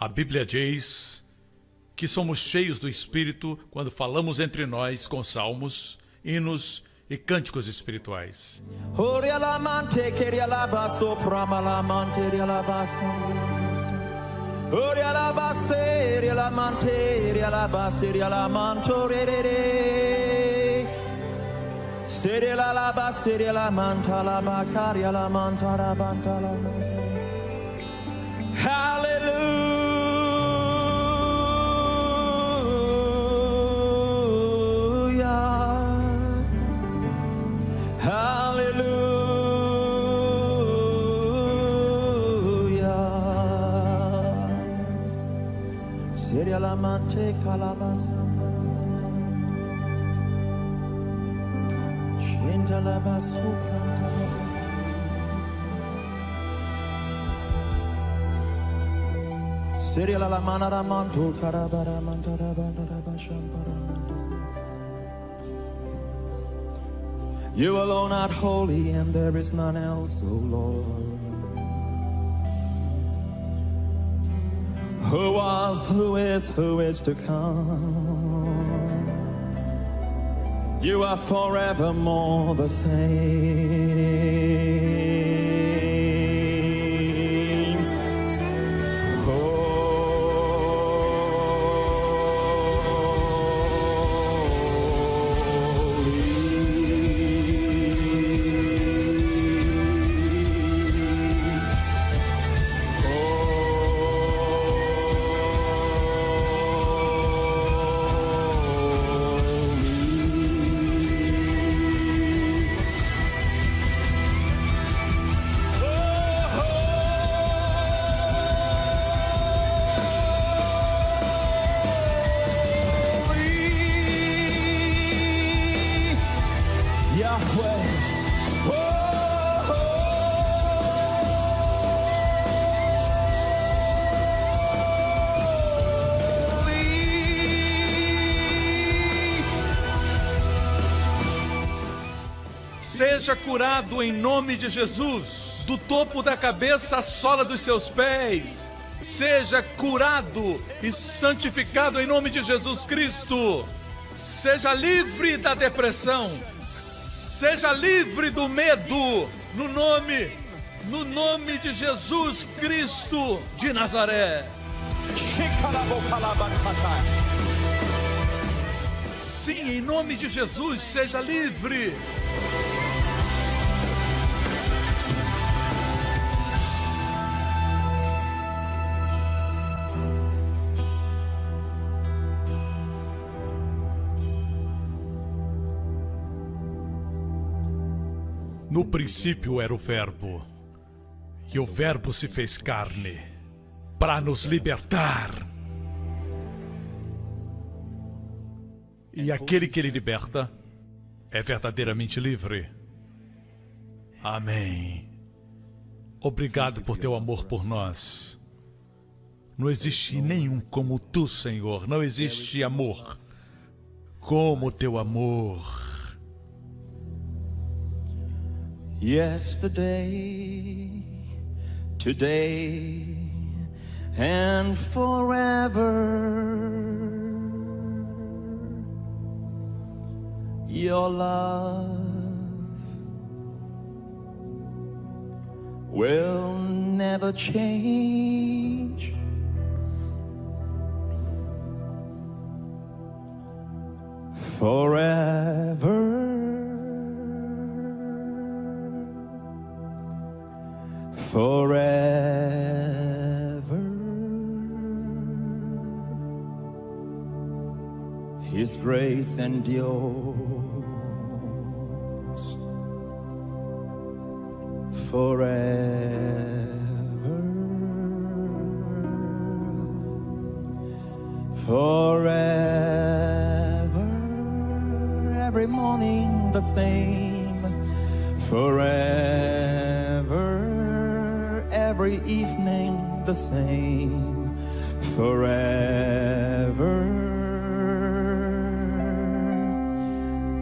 A Bíblia diz que somos cheios do Espírito quando falamos entre nós com salmos, hinos e cânticos espirituais. Serialamante calabasamba, Shentalabasupranta, Serialamanamantu Karabaramantarabandarabanshamparamanta. You alone are holy, and there is none else, O Lord. Who was, who is to come. You are forevermore the same. Seja curado em nome de Jesus, do topo da cabeça à sola dos seus pés. Seja curado e santificado em nome de Jesus Cristo. Seja livre da depressão. Seja livre do medo. No nome de Jesus Cristo de Nazaré. Sim, em nome de Jesus, seja livre. No princípio era o Verbo, e o Verbo se fez carne para nos libertar. E aquele que ele liberta é verdadeiramente livre. Amém. Obrigado por teu amor por nós. Não existe nenhum como tu, Senhor. Não existe amor como teu amor. Yesterday, today, and forever, your love will never change. Forever, forever, His grace endures forever, forever, every morning the same, forever, every evening the same, forever.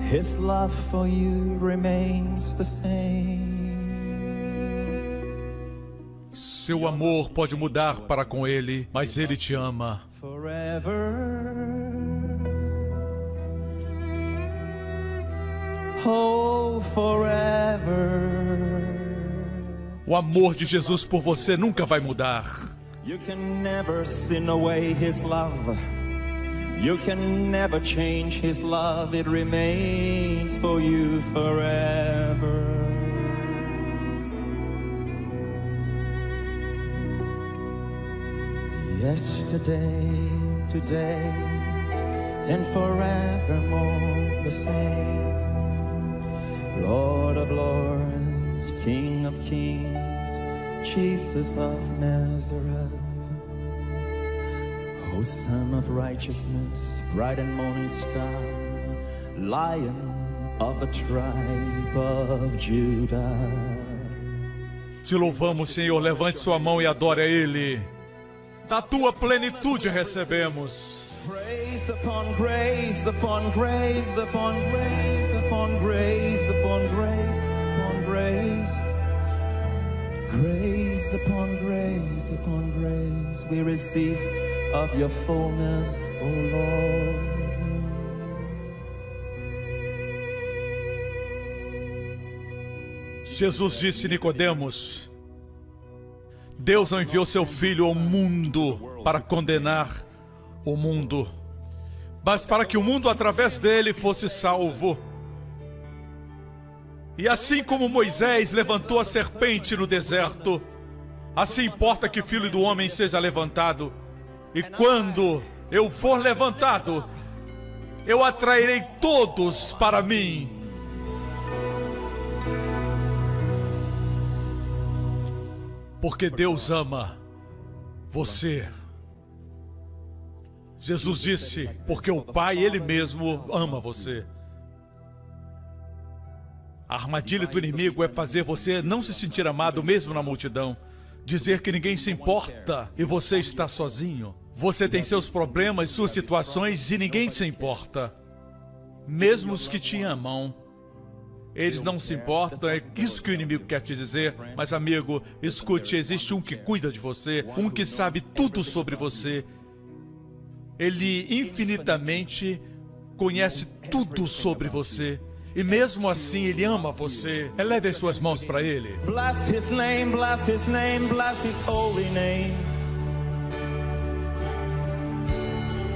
His love for you remains the same. seu amor pode mudar para com Ele, mas Ele te ama. Forever. Oh, forever. O amor de Jesus por você nunca vai mudar. You can never sin away His love. You can never change His love. It remains for you forever. Yesterday, today, and forevermore the same. Lord of lords, King of kings, Jesus of Nazareth. O Son of righteousness, bright and morning star, Lion of the tribe of Judah. Te louvamos, Senhor. Levante sua mão e adore a Ele. Da tua plenitude recebemos. Grace upon grace upon grace upon grace upon grace upon grace upon grace. Grace upon grace upon grace we receive of your fullness, O Lord. Jesus disse a Nicodemos: Deus não enviou seu Filho ao mundo para condenar o mundo, mas para que o mundo através dele fosse salvo. E assim como Moisés levantou a serpente no deserto, assim importa que o Filho do Homem seja levantado. E quando eu for levantado, eu atrairei todos para mim. Porque Deus ama você. Jesus disse, porque o Pai, Ele mesmo, ama você. A armadilha do inimigo é fazer você não se sentir amado mesmo na multidão. Dizer que ninguém se importa e você está sozinho. Você tem seus problemas, suas situações e ninguém se importa. Mesmo os que te amam, eles não se importam, é isso que o inimigo quer te dizer. Mas amigo, escute, existe um que cuida de você, um que sabe tudo sobre você. Ele infinitamente conhece tudo sobre você. E mesmo assim, Ele ama você. Eleve as suas mãos para Ele. Bless His name, bless His name, bless His holy name.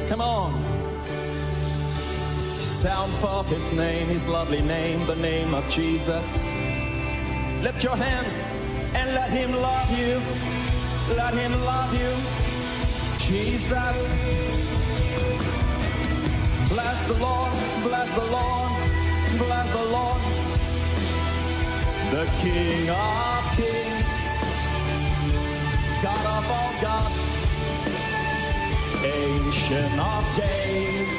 Come on. Sound for His name, His lovely name, the name of Jesus. Lift your hands and let Him love you. Let Him love you. Jesus. Bless the Lord, bless the Lord, bless the Lord. The King of kings, God of all gods, Ancient of days.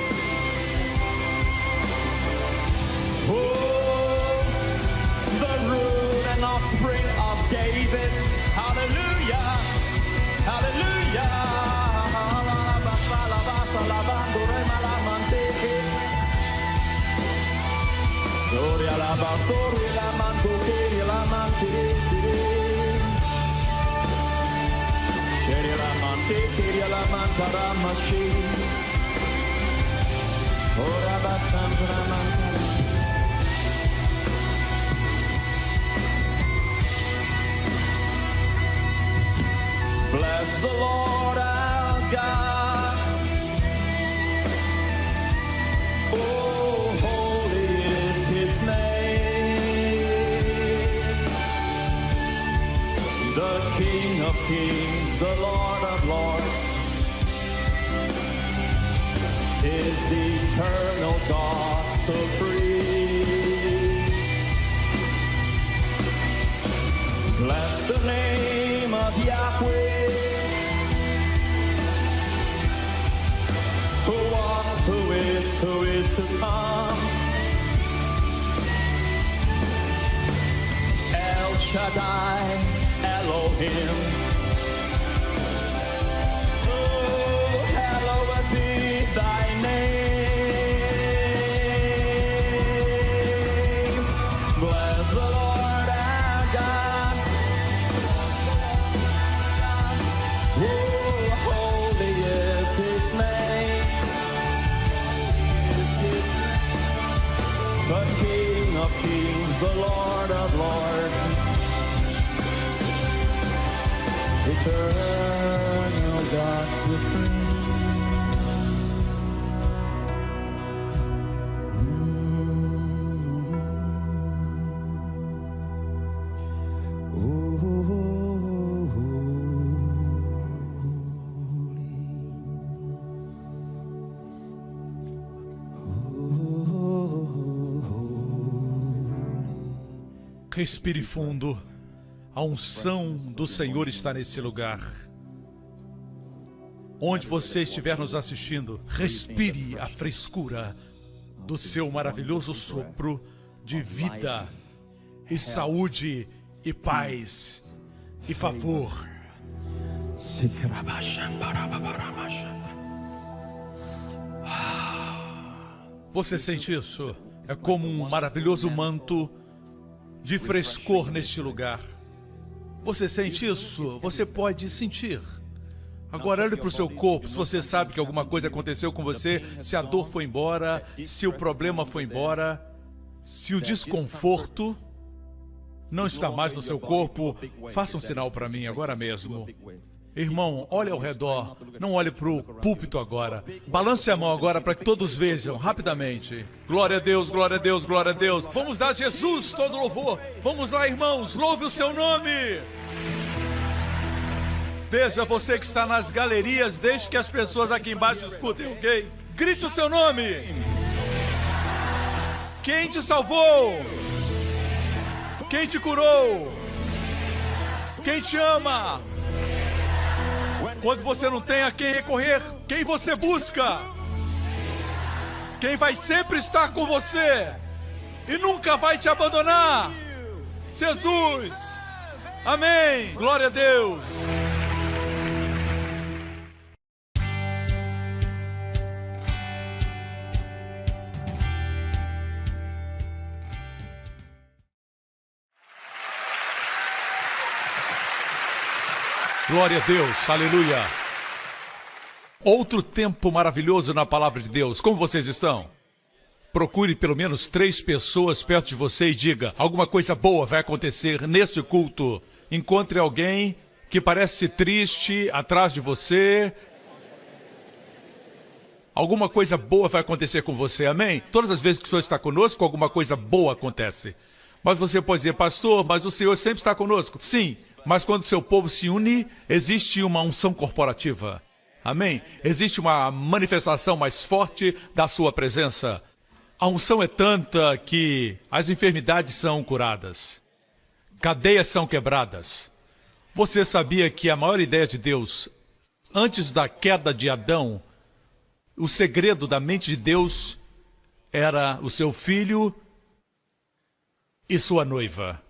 Oh, the root and offspring of David. Hallelujah, hallelujah. Soria la basuri la mantuki la mantisi. Sheria la mantiki la mantara mashi. Ora basandra mantara. Bless the Lord our God. Oh, holy is His name. The King of kings, the Lord of lords, is the eternal God supreme. Bless the name of Yahweh. Who was, who is to come. El Shaddai, Elohim. Oh, hallowed be thy name. Bless the Lord our God. Kings, the Lord of Lords, eternal God supreme. Respire fundo. A unção do Senhor está nesse lugar. Onde você estiver nos assistindo, respire a frescura do seu maravilhoso sopro de vida e saúde e paz e favor. Você sente isso? É como um maravilhoso manto de frescor neste lugar. Você sente isso? Você pode sentir. Agora olhe para o seu corpo, se você sabe que alguma coisa aconteceu com você, se a dor foi embora, se o problema foi embora, se o desconforto não está mais no seu corpo, faça um sinal para mim agora mesmo. Irmão, olhe ao redor, não olhe para o púlpito agora. Balance a mão agora para que todos vejam, rapidamente. Glória a Deus, glória a Deus, glória a Deus. Vamos dar a Jesus todo louvor. Vamos lá, irmãos, louve o seu nome. Veja, você que está nas galerias, deixe que as pessoas aqui embaixo escutem, ok? Grite o seu nome. Quem te salvou? Quem te curou? Quem te ama? Quando você não tem a quem recorrer, quem você busca? Quem vai sempre estar com você e nunca vai te abandonar? Jesus! Amém! Glória a Deus! Glória a Deus, aleluia. Outro tempo maravilhoso na palavra de Deus. Como vocês estão? Procure pelo menos 3 pessoas perto de você e diga: alguma coisa boa vai acontecer neste culto. Encontre alguém que parece triste atrás de você. Alguma coisa boa vai acontecer com você, amém? Todas as vezes que o Senhor está conosco, alguma coisa boa acontece. Mas você pode dizer: pastor, mas o Senhor sempre está conosco. Sim. Mas quando o seu povo se une, existe uma unção corporativa. Amém? Existe uma manifestação mais forte da sua presença. A unção é tanta que as enfermidades são curadas. Cadeias são quebradas. Você sabia que a maior ideia de Deus, antes da queda de Adão, o segredo da mente de Deus era o seu filho e sua noiva.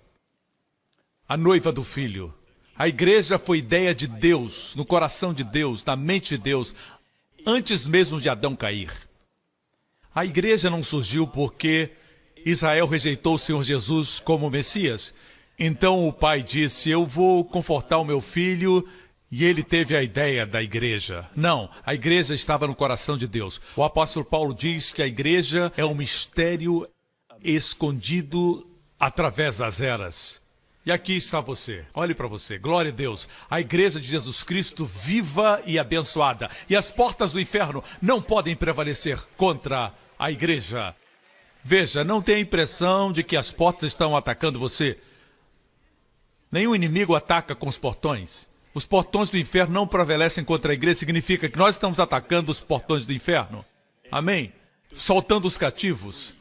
A noiva do filho. A igreja foi ideia de Deus, no coração de Deus, na mente de Deus, antes mesmo de Adão cair. A igreja não surgiu porque Israel rejeitou o Senhor Jesus como Messias. Então o pai disse: eu vou confortar o meu filho, e ele teve a ideia da igreja. Não, a igreja estava no coração de Deus. O apóstolo Paulo diz que a igreja é um mistério escondido através das eras. E aqui está você, olhe para você, glória a Deus, a igreja de Jesus Cristo viva e abençoada. E as portas do inferno não podem prevalecer contra a igreja. Veja, não tenha a impressão de que as portas estão atacando você. Nenhum inimigo ataca com os portões. Os portões do inferno não prevalecem contra a igreja, significa que nós estamos atacando os portões do inferno. Amém? Soltando os cativos.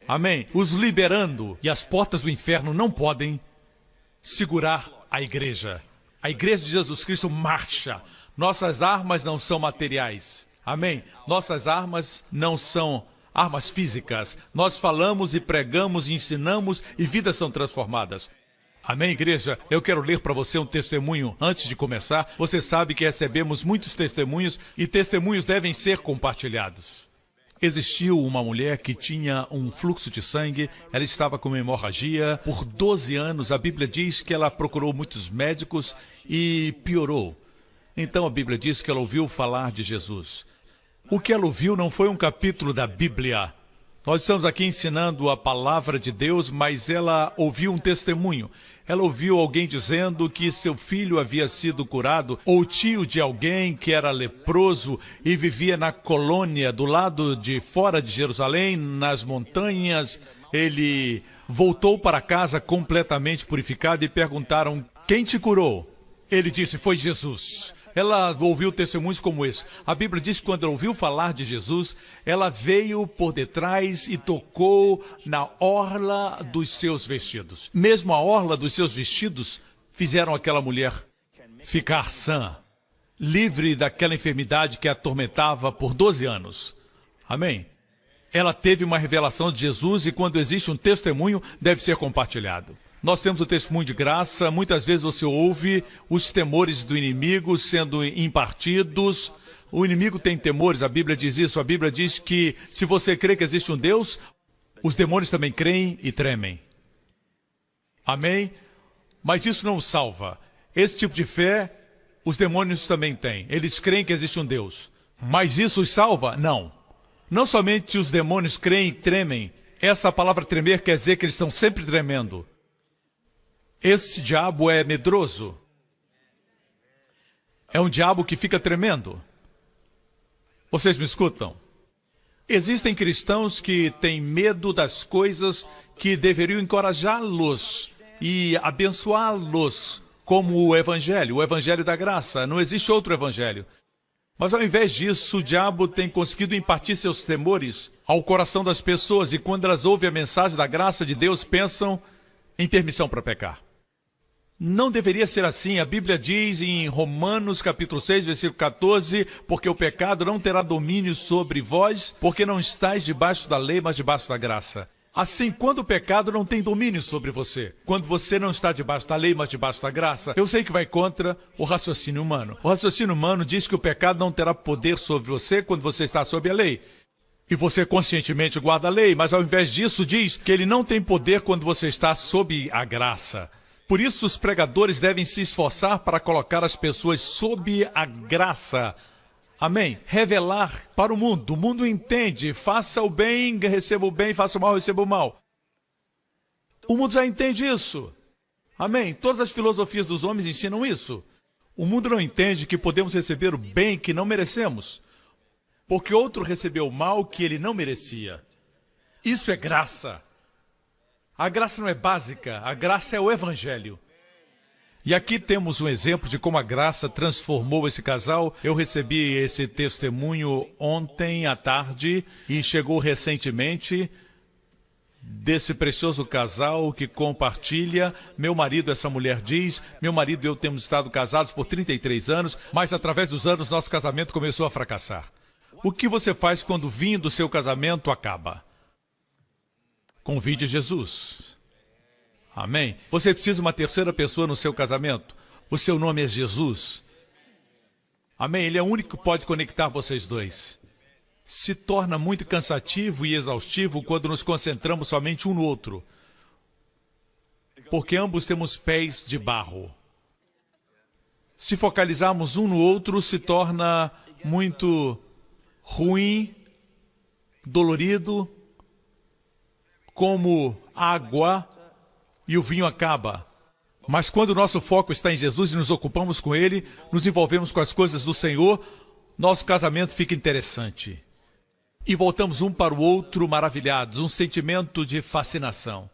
Amém? Os liberando. E as portas do inferno não podem segurar a igreja. A igreja de Jesus Cristo marcha. Nossas armas não são materiais. Amém? Nossas armas não são armas físicas. Nós falamos e pregamos e ensinamos e vidas são transformadas. Amém, igreja? Eu quero ler para você um testemunho antes de começar. Você sabe que recebemos muitos testemunhos e testemunhos devem ser compartilhados. Existiu uma mulher que tinha um fluxo de sangue, ela estava com uma hemorragia. Por 12 anos, a Bíblia diz que ela procurou muitos médicos e piorou. Então a Bíblia diz que ela ouviu falar de Jesus. O que ela ouviu não foi um capítulo da Bíblia. Nós estamos aqui ensinando a palavra de Deus, mas ela ouviu um testemunho. Ela ouviu alguém dizendo que seu filho havia sido curado, ou tio de alguém que era leproso e vivia na colônia do lado de fora de Jerusalém, nas montanhas. Ele voltou para casa completamente purificado e perguntaram: quem te curou? Ele disse: foi Jesus. Ela ouviu testemunhos como esse. A Bíblia diz que quando ela ouviu falar de Jesus, ela veio por detrás e tocou na orla dos seus vestidos. Mesmo a orla dos seus vestidos fizeram aquela mulher ficar sã, livre daquela enfermidade que a atormentava por 12 anos. Amém? Ela teve uma revelação de Jesus e quando existe um testemunho, deve ser compartilhado. Nós temos o testemunho de graça, muitas vezes você ouve os temores do inimigo sendo impartidos. O inimigo tem temores, a Bíblia diz isso, a Bíblia diz que se você crê que existe um Deus, os demônios também creem e tremem. Amém? Mas isso não os salva. Esse tipo de fé, os demônios também têm. Eles creem que existe um Deus. Mas isso os salva? Não. Não somente os demônios creem e tremem. Essa palavra tremer quer dizer que eles estão sempre tremendo. Esse diabo é medroso. É um diabo que fica tremendo. Vocês me escutam? Existem cristãos que têm medo das coisas que deveriam encorajá-los e abençoá-los, como o Evangelho da graça. Não existe outro Evangelho. Mas ao invés disso, o diabo tem conseguido impartir seus temores ao coração das pessoas e quando elas ouvem a mensagem da graça de Deus, pensam em permissão para pecar. Não deveria ser assim. A Bíblia diz em Romanos capítulo 6, versículo 14, porque o pecado não terá domínio sobre vós, porque não estáis debaixo da lei, mas debaixo da graça. Assim, quando o pecado não tem domínio sobre você, quando você não está debaixo da lei, mas debaixo da graça, eu sei que vai contra o raciocínio humano. O raciocínio humano diz que o pecado não terá poder sobre você quando você está sob a lei. E você conscientemente guarda a lei, mas ao invés disso diz que ele não tem poder quando você está sob a graça. Por isso os pregadores devem se esforçar para colocar as pessoas sob a graça. Amém? Revelar para o mundo. O mundo entende. Faça o bem, receba o bem. Faça o mal, receba o mal. O mundo já entende isso. Amém? Todas as filosofias dos homens ensinam isso. O mundo não entende que podemos receber o bem que não merecemos, porque outro recebeu o mal que ele não merecia. Isso é graça. A graça não é básica, a graça é o Evangelho. E aqui temos um exemplo de como a graça transformou esse casal. Eu recebi esse testemunho ontem à tarde e chegou recentemente desse precioso casal que compartilha. Meu marido, essa mulher diz, meu marido e eu temos estado casados por 33 anos, mas através dos anos nosso casamento começou a fracassar. O que você faz quando o vinho do seu casamento acaba? Convide Jesus. Amém? Você precisa de uma terceira pessoa no seu casamento. O seu nome é Jesus. Amém? Ele é o único que pode conectar vocês dois. Se torna muito cansativo e exaustivo quando nos concentramos somente um no outro. Porque ambos temos pés de barro. Se focalizarmos um no outro, se torna muito ruim, dolorido, como água, e o vinho acaba. Mas quando o nosso foco está em Jesus e nos ocupamos com Ele, nos envolvemos com as coisas do Senhor, nosso casamento fica interessante. E voltamos um para o outro maravilhados, um sentimento de fascinação.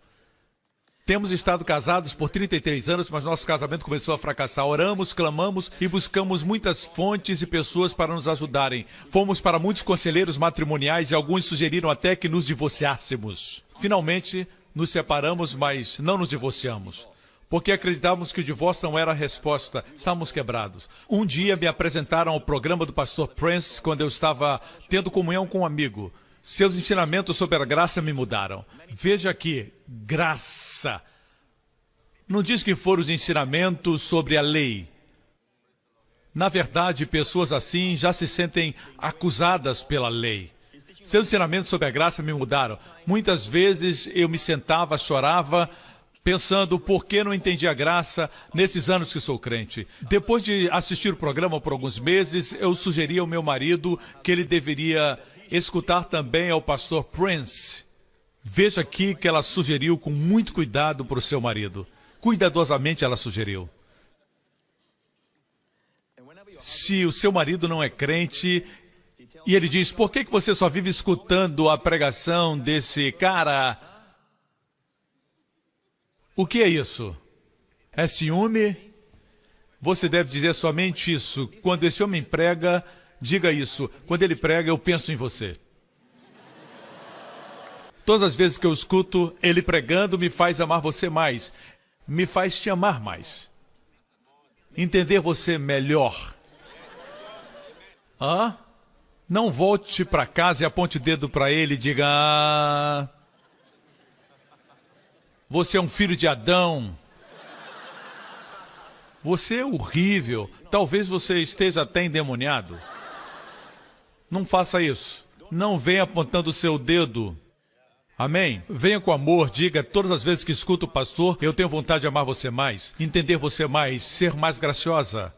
Temos estado casados por 33 anos, mas nosso casamento começou a fracassar. Oramos, clamamos e buscamos muitas fontes e pessoas para nos ajudarem. Fomos para muitos conselheiros matrimoniais e alguns sugeriram até que nos divorciássemos. Finalmente, nos separamos, mas não nos divorciamos. Porque acreditávamos que o divórcio não era a resposta. Estávamos quebrados. Um dia me apresentaram ao programa do pastor Prince quando eu estava tendo comunhão com um amigo. Seus ensinamentos sobre a graça me mudaram. Veja aqui, graça. Não diz que foram os ensinamentos sobre a lei. Na verdade, pessoas assim já se sentem acusadas pela lei. Seus ensinamentos sobre a graça me mudaram. Muitas vezes eu me sentava, chorava, pensando por que não entendi a graça nesses anos que sou crente. Depois de assistir o programa por alguns meses, eu sugeri ao meu marido que ele deveria escutar também ao pastor Prince. Veja aqui que ela sugeriu com muito cuidado para o seu marido. Cuidadosamente ela sugeriu. Se o seu marido não é crente, e ele diz, por que você só vive escutando a pregação desse cara? O que é isso? É ciúme? Você deve dizer somente isso. Quando esse homem prega, diga isso. Quando ele prega, eu penso em você. Todas as vezes que eu escuto ele pregando, me faz amar você mais. Me faz te amar mais. Entender você melhor. Hã? Não volte para casa e aponte o dedo para ele e diga... Ah, você é um filho de Adão. Você é horrível. Talvez você esteja até endemoniado. Não faça isso. Não venha apontando o seu dedo. Amém? Venha com amor, diga todas as vezes que escuto o pastor, eu tenho vontade de amar você mais, entender você mais, ser mais graciosa.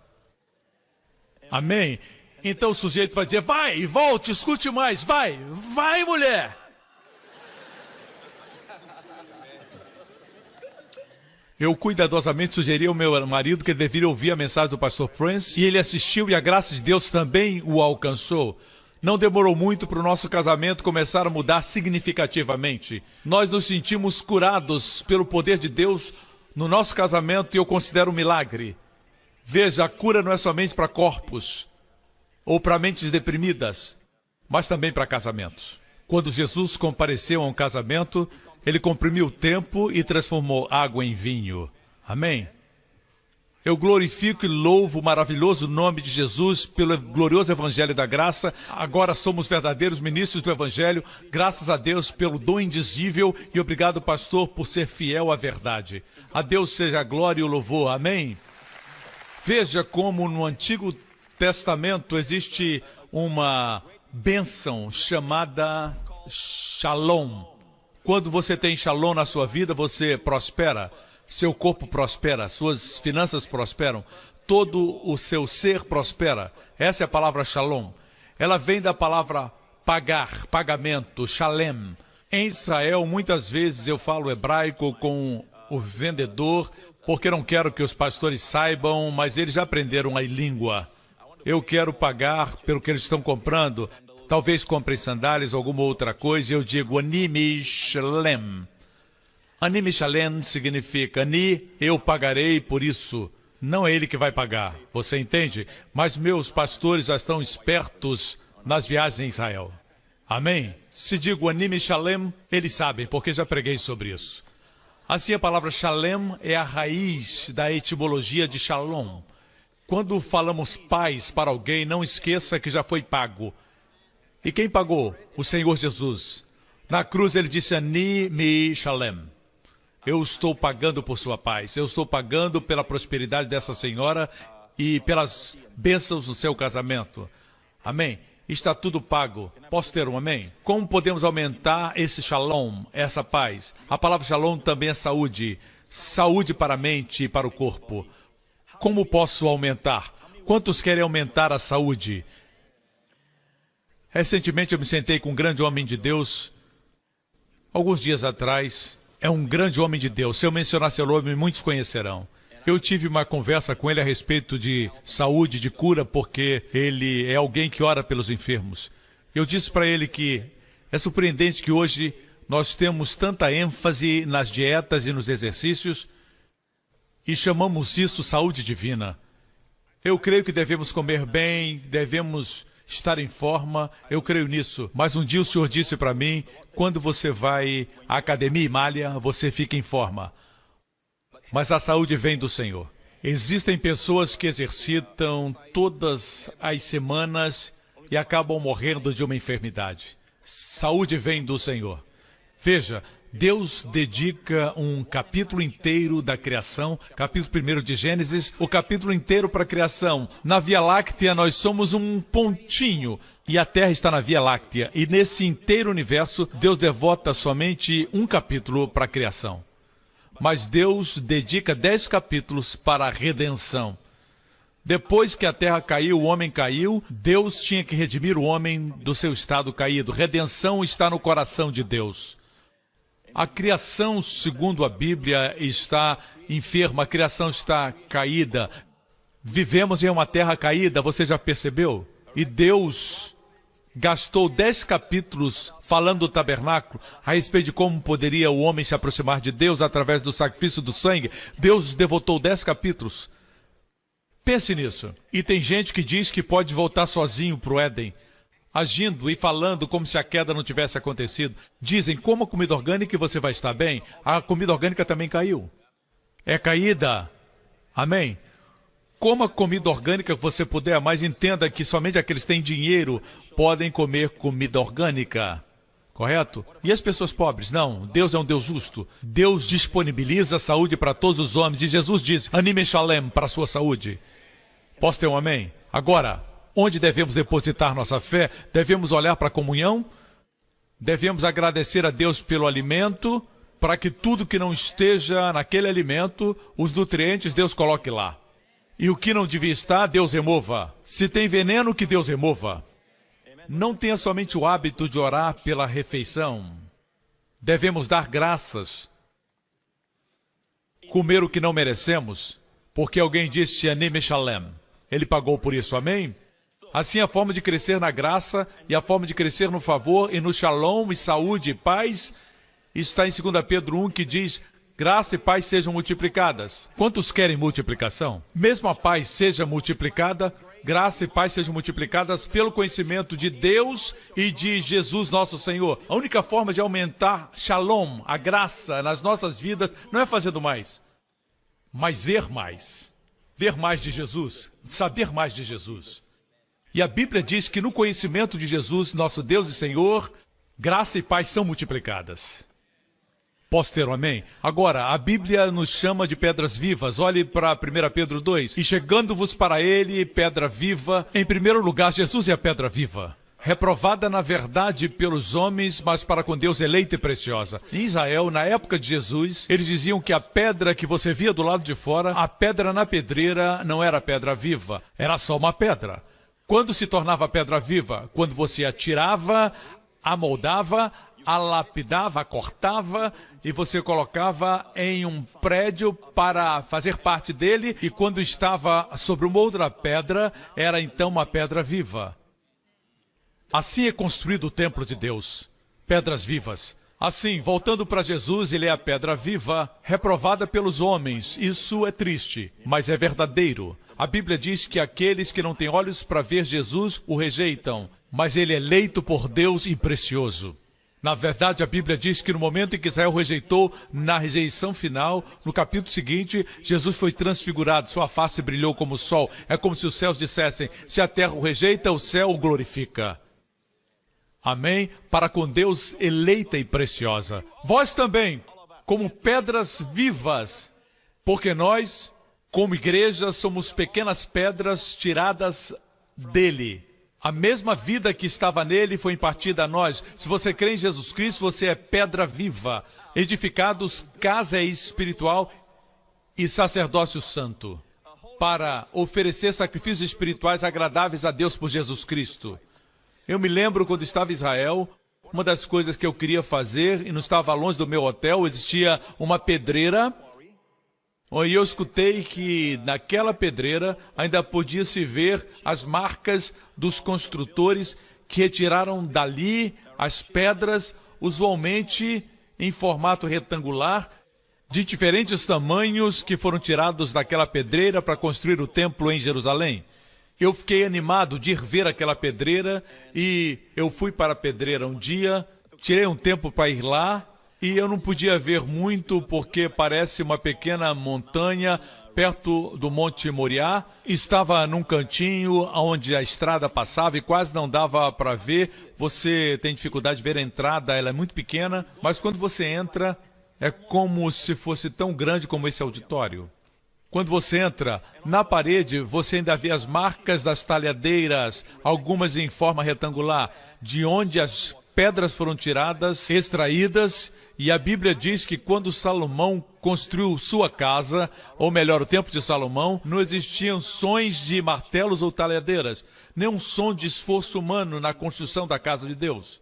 Amém? Então o sujeito vai dizer, vai, volte, escute mais, vai, mulher. Eu cuidadosamente sugeri ao meu marido que ele deveria ouvir a mensagem do pastor Prince, e ele assistiu e a graça de Deus também o alcançou. Não demorou muito para o nosso casamento começar a mudar significativamente. Nós nos sentimos curados pelo poder de Deus no nosso casamento e eu considero um milagre. Veja, a cura não é somente para corpos ou para mentes deprimidas, mas também para casamentos. Quando Jesus compareceu a um casamento, ele comprimiu o tempo e transformou água em vinho. Amém? Eu glorifico e louvo o maravilhoso nome de Jesus pelo glorioso Evangelho da Graça. Agora somos verdadeiros ministros do Evangelho, graças a Deus pelo dom indizível e obrigado, pastor, por ser fiel à verdade. A Deus seja a glória e o louvor. Amém? Veja como no Antigo Testamento existe uma bênção chamada Shalom. Quando você tem Shalom na sua vida, você prospera. Seu corpo prospera, suas finanças prosperam, todo o seu ser prospera. Essa é a palavra shalom. Ela vem da palavra pagar, pagamento, shalem. Em Israel, muitas vezes eu falo hebraico com o vendedor, porque não quero que os pastores saibam, mas eles já aprenderam a língua. Eu quero pagar pelo que eles estão comprando. Talvez comprem sandálias ou alguma outra coisa, e eu digo animi shalem. Ani Michalem significa, Ani, eu pagarei por isso. Não é ele que vai pagar, você entende? Mas meus pastores já estão espertos nas viagens em Israel. Amém? Se digo Ani Michalem, eles sabem, porque já preguei sobre isso. Assim, a palavra Shalem é a raiz da etimologia de Shalom. Quando falamos paz para alguém, não esqueça que já foi pago. E quem pagou? O Senhor Jesus. Na cruz ele disse Ani Michalem. Eu estou pagando por sua paz, eu estou pagando pela prosperidade dessa senhora e pelas bênçãos do seu casamento. Amém? Está tudo pago. Posso ter um amém? Como podemos aumentar esse shalom, essa paz? A palavra shalom também é saúde. Saúde para a mente e para o corpo. Como posso aumentar? Quantos querem aumentar a saúde? Recentemente eu me sentei com um grande homem de Deus, alguns dias atrás. É um grande homem de Deus. Se eu mencionar seu nome, muitos conhecerão. Eu tive uma conversa com ele a respeito de saúde, de cura, porque ele é alguém que ora pelos enfermos. Eu disse para ele que é surpreendente que hoje nós temos tanta ênfase nas dietas e nos exercícios e chamamos isso saúde divina. Eu creio que devemos comer bem, devemos estar em forma, eu creio nisso. Mas um dia o Senhor disse para mim, quando você vai à academia e malha, você fica em forma. Mas a saúde vem do Senhor. Existem pessoas que exercitam todas as semanas e acabam morrendo de uma enfermidade. Saúde vem do Senhor. Veja, Deus dedica um capítulo inteiro da criação, capítulo 1 de Gênesis, o capítulo inteiro para a criação. Na Via Láctea nós somos um pontinho e a Terra está na Via Láctea. E nesse inteiro universo, Deus devota somente um capítulo para a criação. Mas Deus dedica 10 capítulos para a redenção. Depois que a terra caiu, o homem caiu, Deus tinha que redimir o homem do seu estado caído. Redenção está no coração de Deus. A criação, segundo a Bíblia, está enferma, a criação está caída. Vivemos em uma terra caída, você já percebeu? E Deus gastou 10 capítulos falando do tabernáculo, a respeito de como poderia o homem se aproximar de Deus através do sacrifício do sangue. Deus devotou 10 capítulos. Pense nisso. E tem gente que diz que pode voltar sozinho para o Éden, agindo e falando como se a queda não tivesse acontecido. Dizem, coma comida orgânica e você vai estar bem. A comida orgânica também caiu. É caída. Amém? Coma comida orgânica que você puder, mas entenda que somente aqueles que têm dinheiro podem comer comida orgânica. Correto? E as pessoas pobres? Não. Deus é um Deus justo. Deus disponibiliza saúde para todos os homens. E Jesus diz, anime shalem para a sua saúde. Posso ter um amém? Agora, onde devemos depositar nossa fé? Devemos olhar para a comunhão? Devemos agradecer a Deus pelo alimento, para que tudo que não esteja naquele alimento, os nutrientes, Deus coloque lá. E o que não devia estar, Deus remova. Se tem veneno, que Deus remova. Não tenha somente o hábito de orar pela refeição. Devemos dar graças. Comer o que não merecemos, porque alguém disse, anime shalem. Ele pagou por isso, amém? Assim a forma de crescer na graça e a forma de crescer no favor e no shalom e saúde e paz está em 2 Pedro 1, que diz, graça e paz sejam multiplicadas. Quantos querem multiplicação? Mesmo a paz seja multiplicada, graça e paz sejam multiplicadas pelo conhecimento de Deus e de Jesus nosso Senhor. A única forma de aumentar shalom, a graça nas nossas vidas, não é fazendo mais, mas ver mais. Ver mais de Jesus, saber mais de Jesus. E a Bíblia diz que no conhecimento de Jesus, nosso Deus e Senhor, graça e paz são multiplicadas. Posso ter um amém? Agora, a Bíblia nos chama de pedras vivas. Olhe para 1 Pedro 2. E chegando-vos para ele, pedra viva. Em primeiro lugar, Jesus é a pedra viva. Reprovada na verdade pelos homens, mas para com Deus eleita e preciosa. Em Israel, na época de Jesus, eles diziam que a pedra que você via do lado de fora, a pedra na pedreira, não era pedra viva. Era só uma pedra. Quando se tornava pedra viva? Quando você a tirava, a moldava, a lapidava, a cortava e você colocava em um prédio para fazer parte dele, e quando estava sobre uma outra pedra, era então uma pedra viva. Assim é construído o templo de Deus, pedras vivas. Assim, voltando para Jesus, ele é a pedra viva, reprovada pelos homens. Isso é triste, mas é verdadeiro. A Bíblia diz que aqueles que não têm olhos para ver Jesus o rejeitam, mas ele é eleito por Deus e precioso. Na verdade, a Bíblia diz que no momento em que Israel rejeitou, na rejeição final, no capítulo seguinte, Jesus foi transfigurado, sua face brilhou como o sol. É como se os céus dissessem, se a terra o rejeita, o céu o glorifica. Amém? Para com Deus eleita e preciosa. Vós também, como pedras vivas, porque nós, como igreja, somos pequenas pedras tiradas dele. A mesma vida que estava nele foi impartida a nós. Se você crê em Jesus Cristo, você é pedra viva, edificados casa espiritual e sacerdócio santo, para oferecer sacrifícios espirituais agradáveis a Deus por Jesus Cristo. Eu me lembro quando estava em Israel, uma das coisas que eu queria fazer, e não estava longe do meu hotel, existia uma pedreira, e eu escutei que naquela pedreira ainda podia-se ver as marcas dos construtores que retiraram dali as pedras, usualmente em formato retangular, de diferentes tamanhos, que foram tirados daquela pedreira para construir o templo em Jerusalém. Eu fiquei animado de ir ver aquela pedreira e eu fui para a pedreira um dia, tirei um tempo para ir lá e eu não podia ver muito porque parece uma pequena montanha perto do Monte Moriá. Estava num cantinho onde a estrada passava e quase não dava para ver. Você tem dificuldade de ver a entrada, ela é muito pequena, mas quando você entra é como se fosse tão grande como esse auditório. Quando você entra, na parede, você ainda vê as marcas das talhadeiras, algumas em forma retangular, de onde as pedras foram tiradas, extraídas, e a Bíblia diz que quando Salomão construiu sua casa, ou melhor, o templo de Salomão, não existiam sons de martelos ou talhadeiras, nem um som de esforço humano na construção da casa de Deus.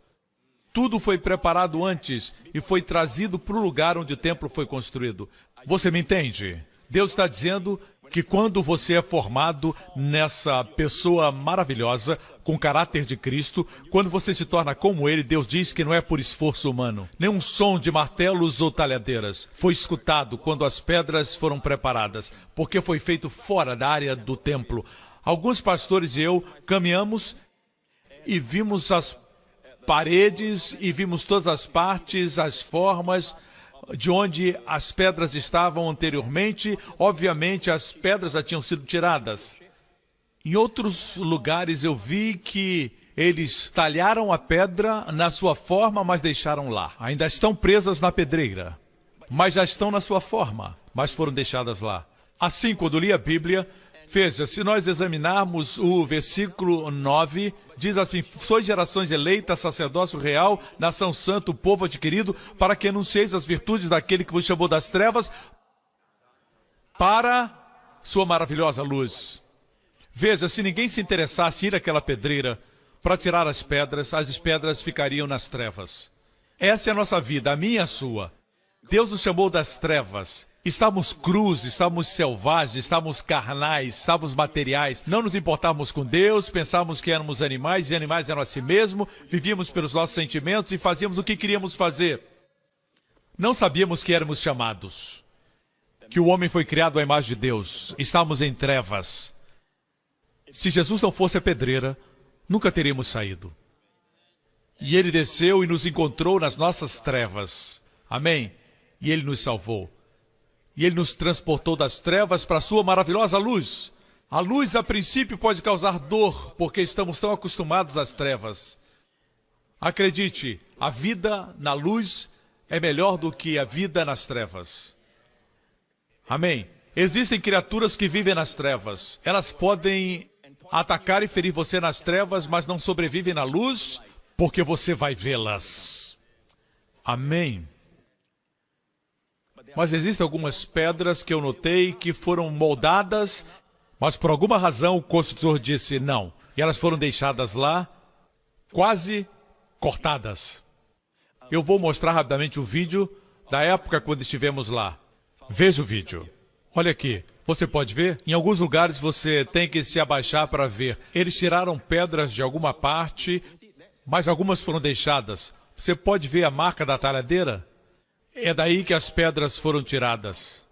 Tudo foi preparado antes e foi trazido para o lugar onde o templo foi construído. Você me entende? Deus está dizendo que quando você é formado nessa pessoa maravilhosa, com caráter de Cristo, quando você se torna como Ele, Deus diz que não é por esforço humano. Nenhum som de martelos ou talhadeiras foi escutado quando as pedras foram preparadas, porque foi feito fora da área do templo. Alguns pastores e eu caminhamos e vimos as paredes e vimos todas as partes, as formas de onde as pedras estavam anteriormente. Obviamente, as pedras já tinham sido tiradas. Em outros lugares eu vi que eles talharam a pedra na sua forma, mas deixaram lá. Ainda estão presas na pedreira, mas já estão na sua forma, mas foram deixadas lá. Assim, quando li a Bíblia, veja, se nós examinarmos o versículo 9, diz assim: sois gerações eleitas, sacerdócio real, nação santa, o povo adquirido, para que anuncieis as virtudes daquele que vos chamou das trevas para sua maravilhosa luz. Veja, se ninguém se interessasse em ir àquela pedreira para tirar as pedras ficariam nas trevas. Essa é a nossa vida, a minha e a sua. Deus nos chamou das trevas. Estávamos crus, estávamos selvagens, estávamos carnais, estávamos materiais. Não nos importávamos com Deus, pensávamos que éramos animais e animais eram a si mesmo, vivíamos pelos nossos sentimentos e fazíamos o que queríamos fazer. Não sabíamos que éramos chamados, que o homem foi criado à imagem de Deus. Estávamos em trevas. Se Jesus não fosse a pedreira, nunca teríamos saído. E Ele desceu e nos encontrou nas nossas trevas. Amém? E Ele nos salvou. E Ele nos transportou das trevas para a sua maravilhosa luz. A luz, a princípio, pode causar dor, porque estamos tão acostumados às trevas. Acredite, a vida na luz é melhor do que a vida nas trevas. Amém? Existem criaturas que vivem nas trevas. Elas podem atacar e ferir você nas trevas, mas não sobrevivem na luz, porque você vai vê-las. Amém? Mas existem algumas pedras que eu notei que foram moldadas, mas por alguma razão o construtor disse não. E elas foram deixadas lá, quase cortadas. Eu vou mostrar rapidamente o vídeo da época quando estivemos lá. Veja o vídeo. Olha aqui, você pode ver? Em alguns lugares você tem que se abaixar para ver. Eles tiraram pedras de alguma parte, mas algumas foram deixadas. Você pode ver a marca da talhadeira? É daí que as pedras foram tiradas.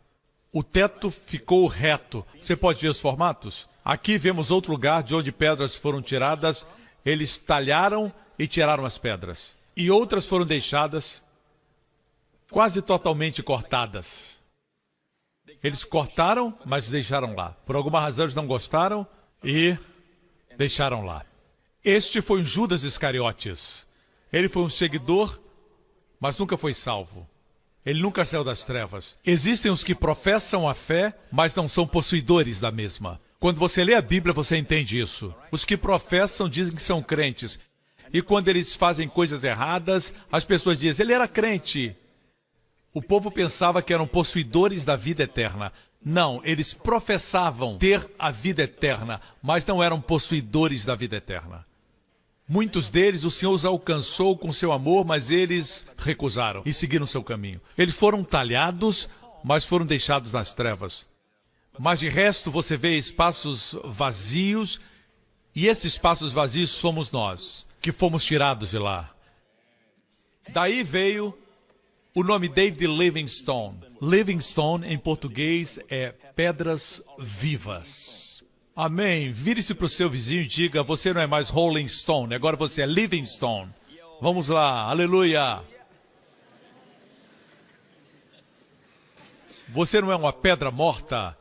O teto ficou reto. Você pode ver os formatos? Aqui vemos outro lugar de onde pedras foram tiradas. Eles talharam e tiraram as pedras. E outras foram deixadas quase totalmente cortadas. Eles cortaram, mas deixaram lá. Por alguma razão eles não gostaram e deixaram lá. Este foi um Judas Iscariotes. Ele foi um seguidor, mas nunca foi salvo. Ele nunca saiu das trevas. Existem os que professam a fé, mas não são possuidores da mesma. Quando você lê a Bíblia, você entende isso. Os que professam dizem que são crentes. E quando eles fazem coisas erradas, as pessoas dizem, ele era crente. O povo pensava que eram possuidores da vida eterna. Não, eles professavam ter a vida eterna, mas não eram possuidores da vida eterna. Muitos deles, o Senhor os alcançou com seu amor, mas eles recusaram e seguiram seu caminho. Eles foram talhados, mas foram deixados nas trevas. Mas de resto, você vê espaços vazios, e esses espaços vazios somos nós, que fomos tirados de lá. Daí veio o nome David Livingstone. Livingstone, em português, é pedras vivas. Amém. Vire-se para o seu vizinho e diga, você não é mais Rolling Stone, agora você é Livingstone. Vamos lá, aleluia. Você não é uma pedra morta,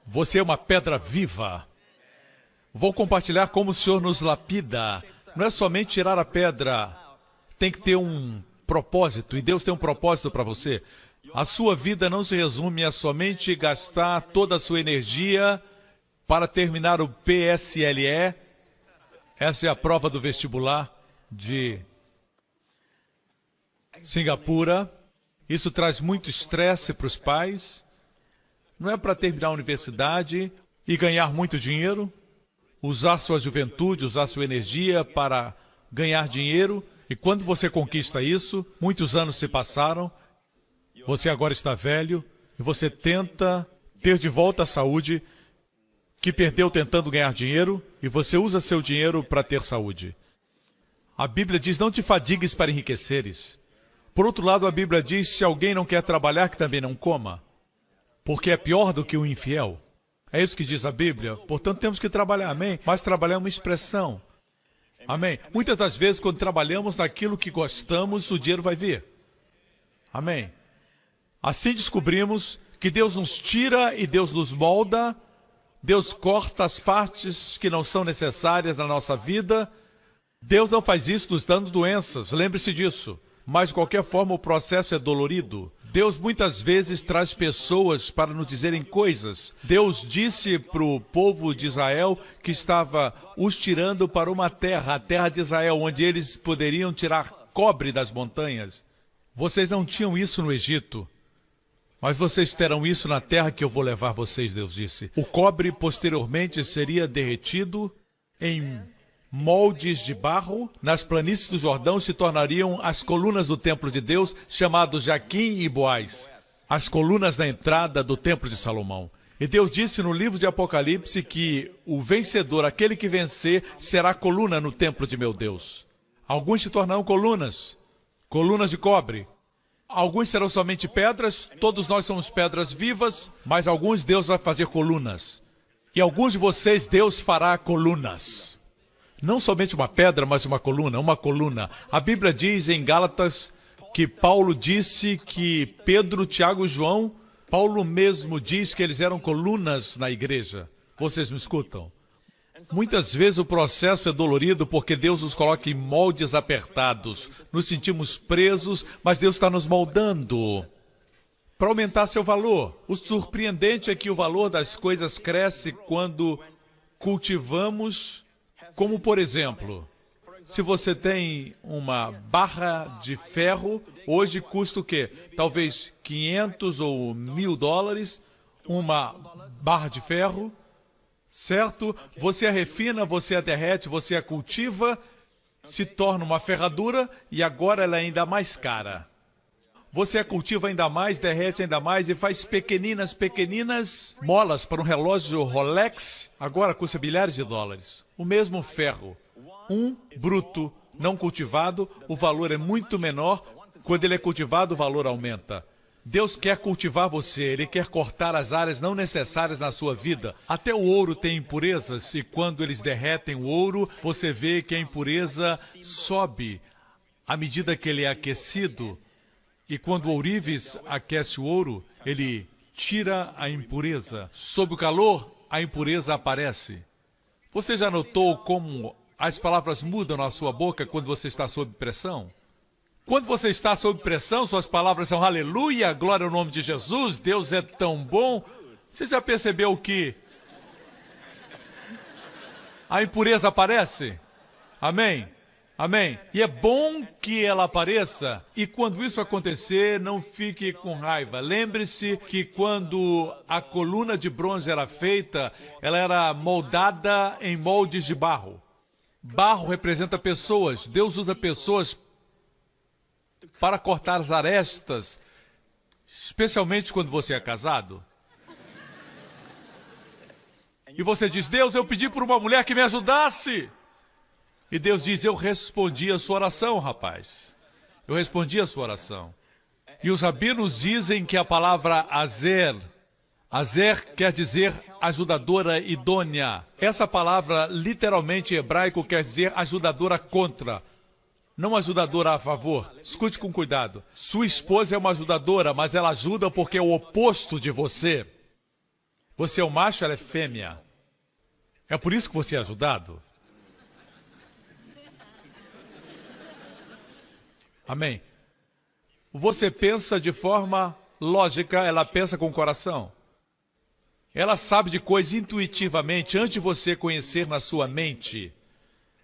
você é uma pedra viva. Vou compartilhar como o Senhor nos lapida. Não é somente tirar a pedra, tem que ter um propósito, e Deus tem um propósito para você. A sua vida não se resume a somente gastar toda a sua energia para terminar o PSLE. Essa é a prova do vestibular de Singapura. Isso traz muito estresse para os pais. Não é para terminar a universidade e ganhar muito dinheiro, usar sua juventude, usar sua energia para ganhar dinheiro E quando você conquista isso, muitos anos se passaram, você agora está velho, e você tenta ter de volta a saúde que perdeu tentando ganhar dinheiro, e você usa seu dinheiro para ter saúde. A Bíblia diz, não te fadigues para enriqueceres. Por outro lado, a Bíblia diz, se alguém não quer trabalhar, que também não coma, porque é pior do que o infiel. É isso que diz a Bíblia. Portanto, temos que trabalhar, amém? Mas trabalhar é uma expressão. Amém? Muitas das vezes, quando trabalhamos naquilo que gostamos, o dinheiro vai vir. Amém? Assim descobrimos que Deus nos tira e Deus nos molda. Deus corta as partes que não são necessárias na nossa vida. Deus não faz isso nos dando doenças, lembre-se disso. Mas, de qualquer forma, o processo é dolorido. Deus muitas vezes traz pessoas para nos dizerem coisas. Deus disse para o povo de Israel que estava os tirando para uma terra, a terra de Israel, onde eles poderiam tirar cobre das montanhas. Vocês não tinham isso no Egito, mas vocês terão isso na terra que eu vou levar vocês, Deus disse. O cobre posteriormente seria derretido em moldes de barro, nas planícies do Jordão se tornariam as colunas do templo de Deus, chamados Jaquim e Boaz, as colunas da entrada do templo de Salomão. E Deus disse no livro de Apocalipse que o vencedor, aquele que vencer, será coluna no templo de meu Deus. Alguns se tornarão colunas de cobre. Alguns serão somente pedras, todos nós somos pedras vivas, mas alguns Deus vai fazer colunas. E alguns de vocês Deus fará colunas. Não somente uma pedra, mas uma coluna, uma coluna. A Bíblia diz em Gálatas que Paulo disse que Pedro, Tiago e João, Paulo mesmo diz que eles eram colunas na igreja. Vocês me escutam? Muitas vezes o processo é dolorido porque Deus nos coloca em moldes apertados. Nos sentimos presos, mas Deus está nos moldando para aumentar seu valor. O surpreendente é que o valor das coisas cresce quando cultivamos. Como, por exemplo, se você tem uma barra de ferro, hoje custa o quê? Talvez 500 ou 1.000 dólares, uma barra de ferro, certo? Você a refina, você a derrete, você a cultiva, se torna uma ferradura e agora ela é ainda mais cara. Você a cultiva ainda mais, derrete ainda mais e faz pequeninas molas para um relógio Rolex, agora custa milhares de dólares. O mesmo ferro, um bruto, não cultivado, o valor é muito menor. Quando ele é cultivado, o valor aumenta. Deus quer cultivar você, Ele quer cortar as áreas não necessárias na sua vida. Até o ouro tem impurezas e quando eles derretem o ouro, você vê que a impureza sobe à medida que ele é aquecido. E quando o ourives aquece o ouro, ele tira a impureza. Sob o calor, a impureza aparece. Você já notou como as palavras mudam na sua boca quando você está sob pressão? Quando você está sob pressão, suas palavras são aleluia, glória ao nome de Jesus, Deus é tão bom. Você já percebeu que a impureza aparece? Amém? Amém? E é bom que ela apareça. E quando isso acontecer, não fique com raiva. Lembre-se que quando a coluna de bronze era feita, ela era moldada em moldes de barro. Barro representa pessoas. Deus usa pessoas para cortar as arestas, especialmente quando você é casado. E você diz, Deus, eu pedi por uma mulher que me ajudasse. E Deus diz, eu respondi a sua oração, rapaz. Eu respondi a sua oração. E os rabinos dizem que a palavra azer quer dizer ajudadora idônea. Essa palavra, literalmente em hebraico, quer dizer ajudadora contra. Não ajudadora a favor. Escute com cuidado. Sua esposa é uma ajudadora, mas ela ajuda porque é o oposto de você. Você é o macho, ela é fêmea. É por isso que você é ajudado. Amém? Você pensa de forma lógica, ela pensa com o coração. Ela sabe de coisas intuitivamente antes de você conhecer na sua mente.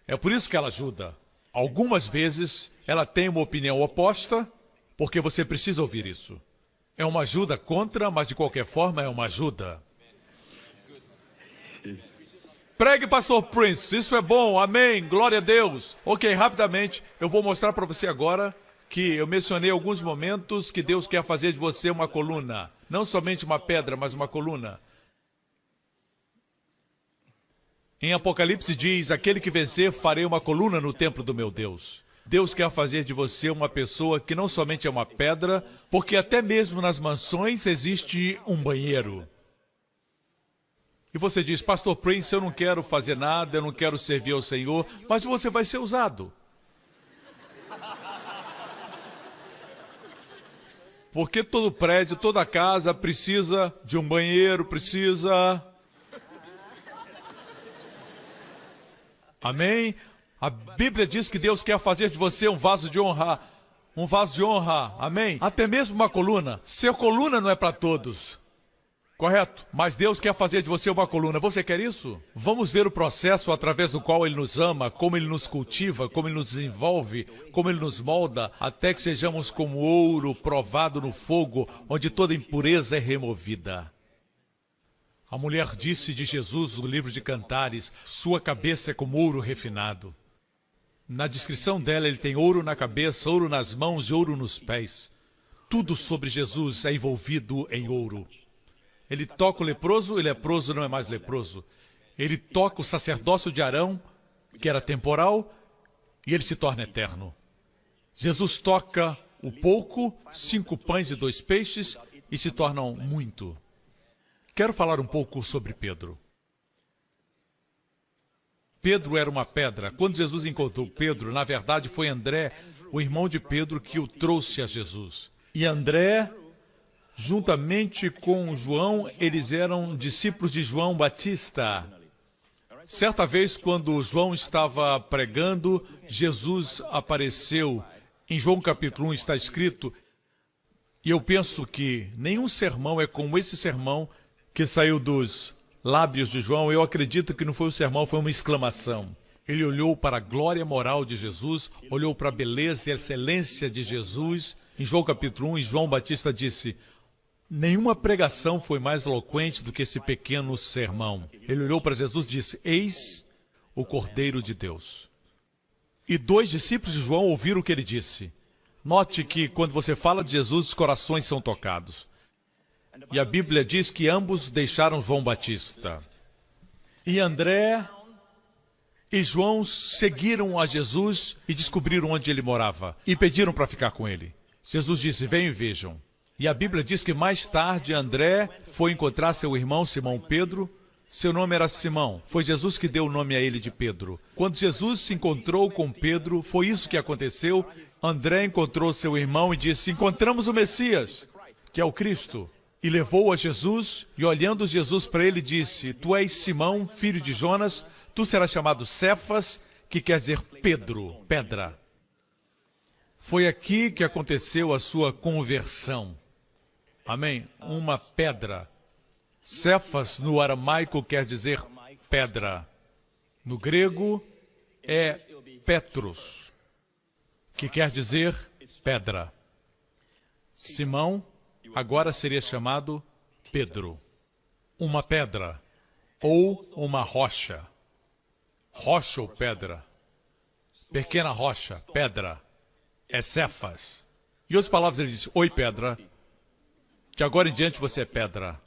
É por isso que ela ajuda. Algumas vezes ela tem uma opinião oposta, porque você precisa ouvir isso. É uma ajuda contra, mas de qualquer forma é uma ajuda. Pregue, Pastor Prince, isso é bom, amém, glória a Deus. Ok, rapidamente, eu vou mostrar para você agora que eu mencionei alguns momentos que Deus quer fazer de você uma coluna. Não somente uma pedra, mas uma coluna. Em Apocalipse diz, aquele que vencer, farei uma coluna no templo do meu Deus. Deus quer fazer de você uma pessoa que não somente é uma pedra, porque até mesmo nas mansões existe um banheiro. E você diz, Pastor Prince, eu não quero fazer nada, eu não quero servir ao Senhor, mas você vai ser usado. Porque todo prédio, toda casa precisa de um banheiro, precisa... Amém? A Bíblia diz que Deus quer fazer de você um vaso de honra. Um vaso de honra, amém? Até mesmo uma coluna. Ser coluna não é para todos. Correto? Mas Deus quer fazer de você uma coluna. Você quer isso? Vamos ver o processo através do qual Ele nos ama, como Ele nos cultiva, como Ele nos desenvolve, como Ele nos molda, até que sejamos como ouro provado no fogo, onde toda impureza é removida. A mulher disse de Jesus no livro de Cantares, sua cabeça é como ouro refinado. Na descrição dela, ele tem ouro na cabeça, ouro nas mãos e ouro nos pés. Tudo sobre Jesus é envolvido em ouro. Ele toca o leproso não é mais leproso. Ele toca o sacerdócio de Arão, que era temporal, e ele se torna eterno. Jesus toca o pouco, 5 pães e 2 peixes, e se tornam muito. Quero falar um pouco sobre Pedro. Pedro era uma pedra. Quando Jesus encontrou Pedro, na verdade foi André, o irmão de Pedro, que o trouxe a Jesus. E André, juntamente com João, eles eram discípulos de João Batista. Certa vez, quando João estava pregando, Jesus apareceu. Em João capítulo 1 está escrito, e eu penso que nenhum sermão é como esse sermão que saiu dos lábios de João. Eu acredito que não foi um sermão, foi uma exclamação. Ele olhou para a glória moral de Jesus, olhou para a beleza e a excelência de Jesus. Em João capítulo 1, João Batista disse, nenhuma pregação foi mais eloquente do que esse pequeno sermão. Ele olhou para Jesus e disse, eis o Cordeiro de Deus. E 2 discípulos de João ouviram o que ele disse. Note que quando você fala de Jesus, os corações são tocados. E a Bíblia diz que ambos deixaram João Batista. E André e João seguiram a Jesus e descobriram onde ele morava. E pediram para ficar com ele. Jesus disse, venham e vejam. E a Bíblia diz que mais tarde André foi encontrar seu irmão Simão Pedro. Seu nome era Simão. Foi Jesus que deu o nome a ele de Pedro. Quando Jesus se encontrou com Pedro, foi isso que aconteceu. André encontrou seu irmão e disse, encontramos o Messias, que é o Cristo. E levou a Jesus, e olhando Jesus para ele, disse, tu és Simão, filho de Jonas, tu serás chamado Cefas, que quer dizer Pedro, pedra. Foi aqui que aconteceu a sua conversão. Amém? Uma pedra. Cefas, no aramaico, quer dizer pedra. No grego, é Petros, que quer dizer pedra. Simão agora seria chamado Pedro. Uma pedra ou uma rocha. Rocha ou pedra. Pequena rocha, pedra. É Cefas. Em outras palavras, ele diz, oi pedra, de agora em diante você é pedra.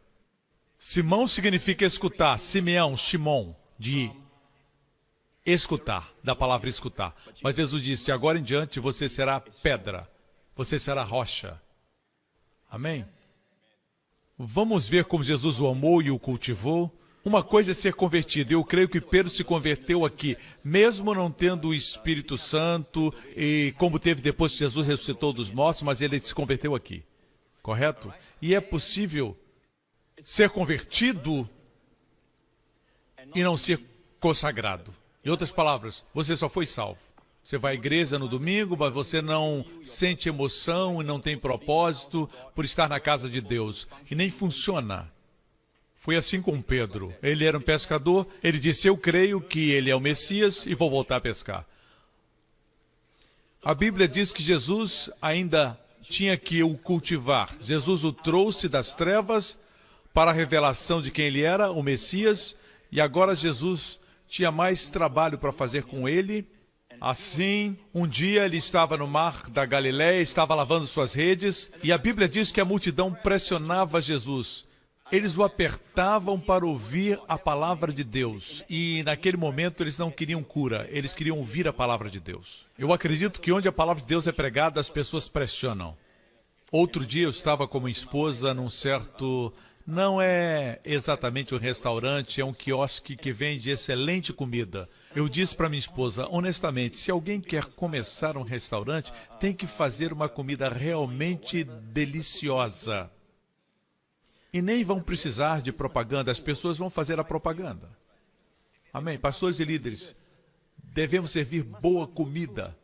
Simão significa escutar. Simeão, Shimon, de escutar, da palavra escutar. Mas Jesus disse, de agora em diante você será pedra. Você será rocha. Amém? Vamos ver como Jesus o amou e o cultivou. Uma coisa é ser convertido. Eu creio que Pedro se converteu aqui, mesmo não tendo o Espírito Santo, e como teve depois que Jesus ressuscitou dos mortos, mas ele se converteu aqui. Correto? E é possível ser convertido e não ser consagrado. Em outras palavras, você só foi salvo. Você vai à igreja no domingo, mas você não sente emoção e não tem propósito por estar na casa de Deus. E nem funciona. Foi assim com Pedro. Ele era um pescador, ele disse, eu creio que ele é o Messias e vou voltar a pescar. A Bíblia diz que Jesus ainda tinha que o cultivar. Jesus o trouxe das trevas para a revelação de quem ele era, o Messias, e agora Jesus tinha mais trabalho para fazer com ele. Assim, um dia ele estava no mar da Galileia, estava lavando suas redes, e a Bíblia diz que a multidão pressionava Jesus. Eles o apertavam para ouvir a palavra de Deus. E naquele momento eles não queriam cura, eles queriam ouvir a palavra de Deus. Eu acredito que onde a palavra de Deus é pregada, as pessoas pressionam. Outro dia eu estava com minha esposa num certo... Não é exatamente um restaurante, é um quiosque que vende excelente comida. Eu disse para minha esposa, honestamente, se alguém quer começar um restaurante, tem que fazer uma comida realmente deliciosa. E nem vão precisar de propaganda, as pessoas vão fazer a propaganda. Amém? Pastores e líderes, devemos servir boa comida.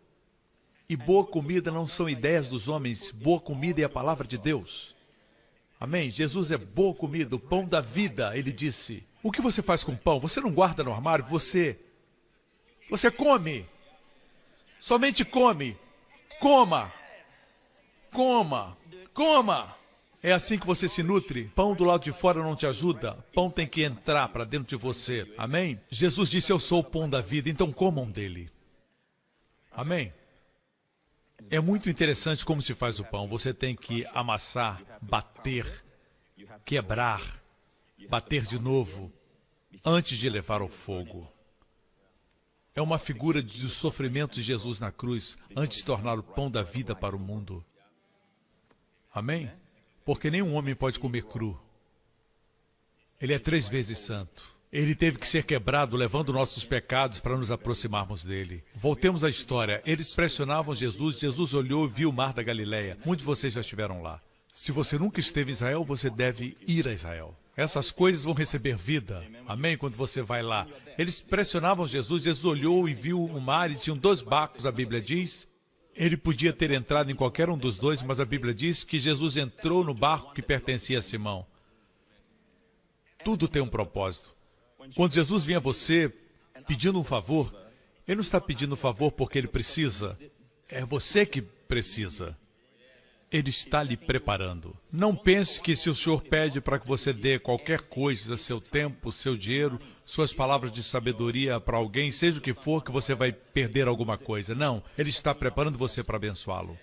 E boa comida não são ideias dos homens, boa comida é a palavra de Deus. Amém? Jesus é boa comida, o pão da vida, ele disse. O que você faz com pão? Você não guarda no armário, você come. Somente come. Coma. Coma. Coma. É assim que você se nutre. Pão do lado de fora não te ajuda. Pão tem que entrar para dentro de você. Amém? Jesus disse, eu sou o pão da vida, então comam dele. Amém? É muito interessante como se faz o pão. Você tem que amassar, bater, quebrar, bater de novo, antes de levar ao fogo. É uma figura do sofrimento de Jesus na cruz, antes de se tornar o pão da vida para o mundo. Amém? Porque nenhum homem pode comer cru. Ele é 3 vezes santo. Ele teve que ser quebrado, levando nossos pecados para nos aproximarmos dele. Voltemos à história. Eles pressionavam Jesus. Jesus olhou e viu o mar da Galileia. Muitos de vocês já estiveram lá. Se você nunca esteve em Israel, você deve ir a Israel. Essas coisas vão receber vida. Amém? Quando você vai lá. Eles pressionavam Jesus. Jesus olhou e viu o mar e tinham 2 barcos, a Bíblia diz. Ele podia ter entrado em qualquer um dos 2, mas a Bíblia diz que Jesus entrou no barco que pertencia a Simão. Tudo tem um propósito. Quando Jesus vem a você pedindo um favor, ele não está pedindo um favor porque ele precisa. É você que precisa. Ele está lhe preparando. Não pense que se o Senhor pede para que você dê qualquer coisa, seu tempo, seu dinheiro, suas palavras de sabedoria para alguém, seja o que for, que você vai perder alguma coisa. Não, ele está preparando você para abençoá-lo.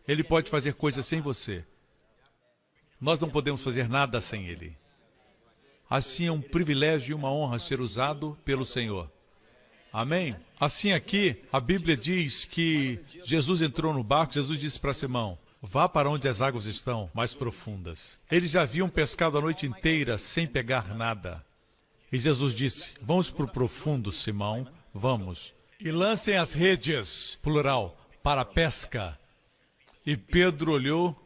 Ele pode fazer coisas sem você. Nós não podemos fazer nada sem ele. Assim é um privilégio e uma honra ser usado pelo Senhor. Amém? Assim aqui, a Bíblia diz que Jesus entrou no barco, Jesus disse para Simão, vá para onde as águas estão, mais profundas. Eles já haviam pescado a noite inteira sem pegar nada. E Jesus disse, vamos para o profundo, Simão, vamos. E lancem as redes, plural, para a pesca. E Pedro olhou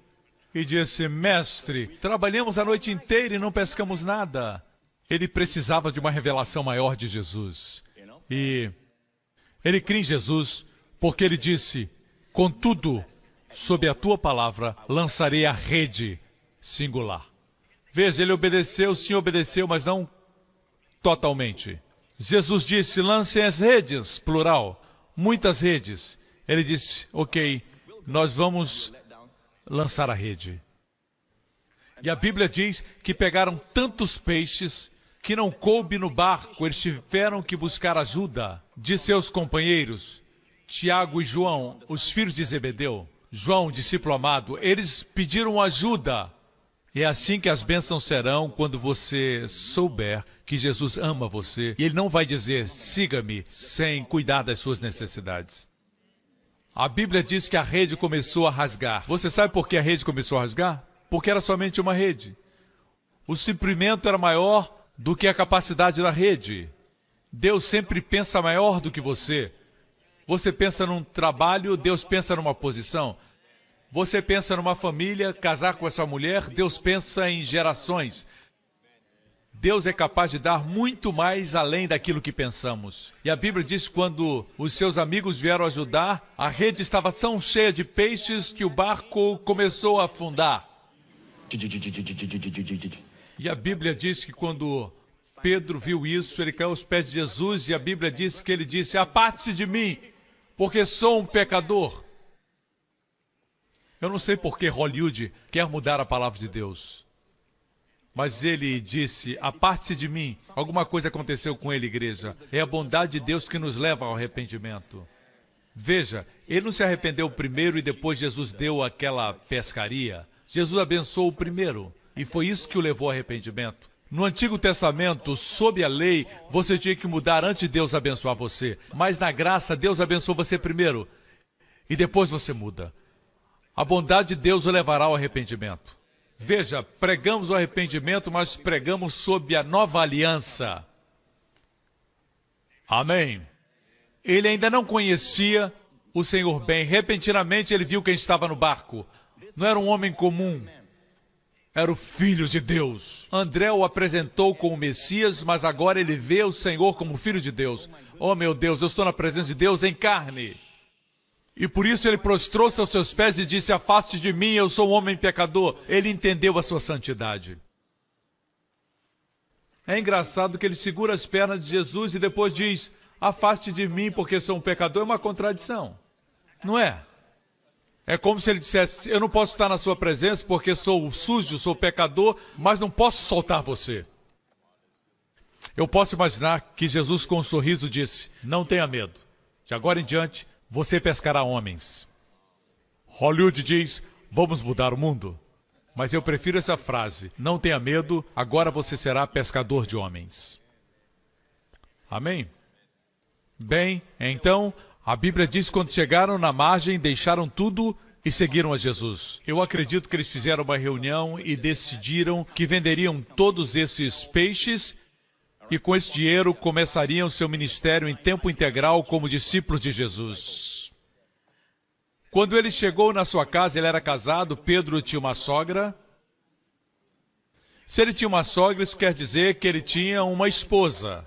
e disse, mestre, trabalhamos a noite inteira e não pescamos nada. Ele precisava de uma revelação maior de Jesus. E ele crê em Jesus porque ele disse, contudo, sob a tua palavra, lançarei a rede, singular. Veja, ele obedeceu, sim obedeceu, mas não totalmente. Jesus disse, lancem as redes, plural, muitas redes. Ele disse, ok, nós vamos lançar a rede. E a Bíblia diz que pegaram tantos peixes que não coube no barco, eles tiveram que buscar ajuda de seus companheiros, Tiago e João, os filhos de Zebedeu. João, discípulo amado, eles pediram ajuda. E é assim que as bênçãos serão quando você souber que Jesus ama você. E ele não vai dizer, siga-me, sem cuidar das suas necessidades. A Bíblia diz que a rede começou a rasgar. Você sabe por que a rede começou a rasgar? Porque era somente uma rede. O suprimento era maior do que a capacidade da rede. Deus sempre pensa maior do que você. Você pensa num trabalho, Deus pensa numa posição. Você pensa numa família, casar com essa mulher, Deus pensa em gerações. Deus é capaz de dar muito mais além daquilo que pensamos. E a Bíblia diz que quando os seus amigos vieram ajudar, a rede estava tão cheia de peixes que o barco começou a afundar. E a Bíblia diz que quando Pedro viu isso, ele caiu aos pés de Jesus e a Bíblia diz que ele disse, aparte-se de mim, porque sou um pecador. Eu não sei por que Hollywood quer mudar a palavra de Deus. Mas ele disse, aparte-se de mim. Alguma coisa aconteceu com ele, igreja. É a bondade de Deus que nos leva ao arrependimento. Veja, ele não se arrependeu primeiro e depois Jesus deu aquela pescaria. Jesus abençoou o primeiro e foi isso que o levou ao arrependimento. No Antigo Testamento, sob a lei, você tinha que mudar antes de Deus abençoar você. Mas na graça, Deus abençoou você primeiro e depois você muda. A bondade de Deus o levará ao arrependimento. Veja, pregamos o arrependimento, mas pregamos sob a nova aliança. Amém. Ele ainda não conhecia o Senhor bem. Repentinamente ele viu quem estava no barco. Não era um homem comum. Era o Filho de Deus. André o apresentou como Messias, mas agora ele vê o Senhor como Filho de Deus. Oh meu Deus, eu estou na presença de Deus em carne. E por isso ele prostrou-se aos seus pés e disse, afaste de mim, eu sou um homem pecador. Ele entendeu a sua santidade. É engraçado que ele segura as pernas de Jesus e depois diz, afaste de mim porque sou um pecador. É uma contradição, não é? É como se ele dissesse, eu não posso estar na sua presença porque sou sujo, sou pecador, mas não posso soltar você. Eu posso imaginar que Jesus com um sorriso disse, não tenha medo, de agora em diante você pescará homens. Hollywood diz, vamos mudar o mundo. Mas eu prefiro essa frase, não tenha medo, agora você será pescador de homens. Amém? Bem, então, a Bíblia diz que quando chegaram na margem, deixaram tudo e seguiram a Jesus. Eu acredito que eles fizeram uma reunião e decidiram que venderiam todos esses peixes e com esse dinheiro começariam seu ministério em tempo integral como discípulos de Jesus. Quando ele chegou na sua casa, ele era casado, Pedro tinha uma sogra. Se ele tinha uma sogra, isso quer dizer que ele tinha uma esposa.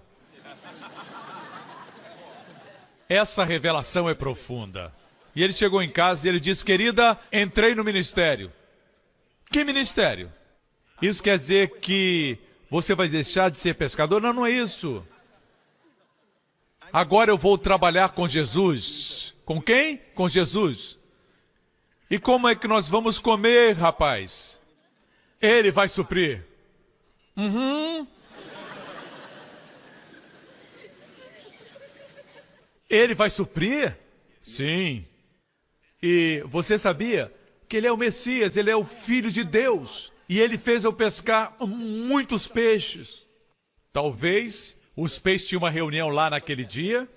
Essa revelação é profunda. E ele chegou em casa e ele disse, querida, entrei no ministério. Que ministério? Isso quer dizer que você vai deixar de ser pescador? Não, não é isso. Agora eu vou trabalhar com Jesus. Com quem? Com Jesus. E como é que nós vamos comer, rapaz? Ele vai suprir. Ele vai suprir? Sim. E você sabia que ele é o Messias, ele é o Filho de Deus. E ele fez eu pescar muitos peixes. Talvez os peixes tinham uma reunião lá naquele dia.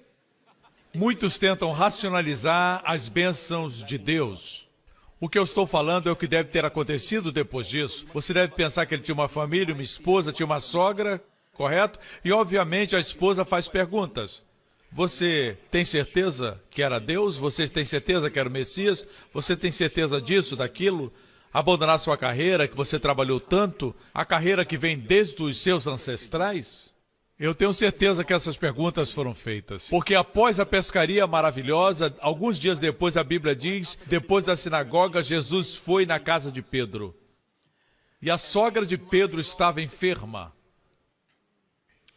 Muitos tentam racionalizar as bênçãos de Deus. O que eu estou falando é o que deve ter acontecido depois disso. Você deve pensar que ele tinha uma família, uma esposa, tinha uma sogra, correto? E obviamente a esposa faz perguntas. Você tem certeza que era Deus? Você tem certeza que era o Messias? Você tem certeza disso, daquilo? Abandonar sua carreira, que você trabalhou tanto, a carreira que vem desde os seus ancestrais? Eu tenho certeza que essas perguntas foram feitas. Porque após a pescaria maravilhosa, alguns dias depois a Bíblia diz, depois da sinagoga, Jesus foi na casa de Pedro. E a sogra de Pedro estava enferma.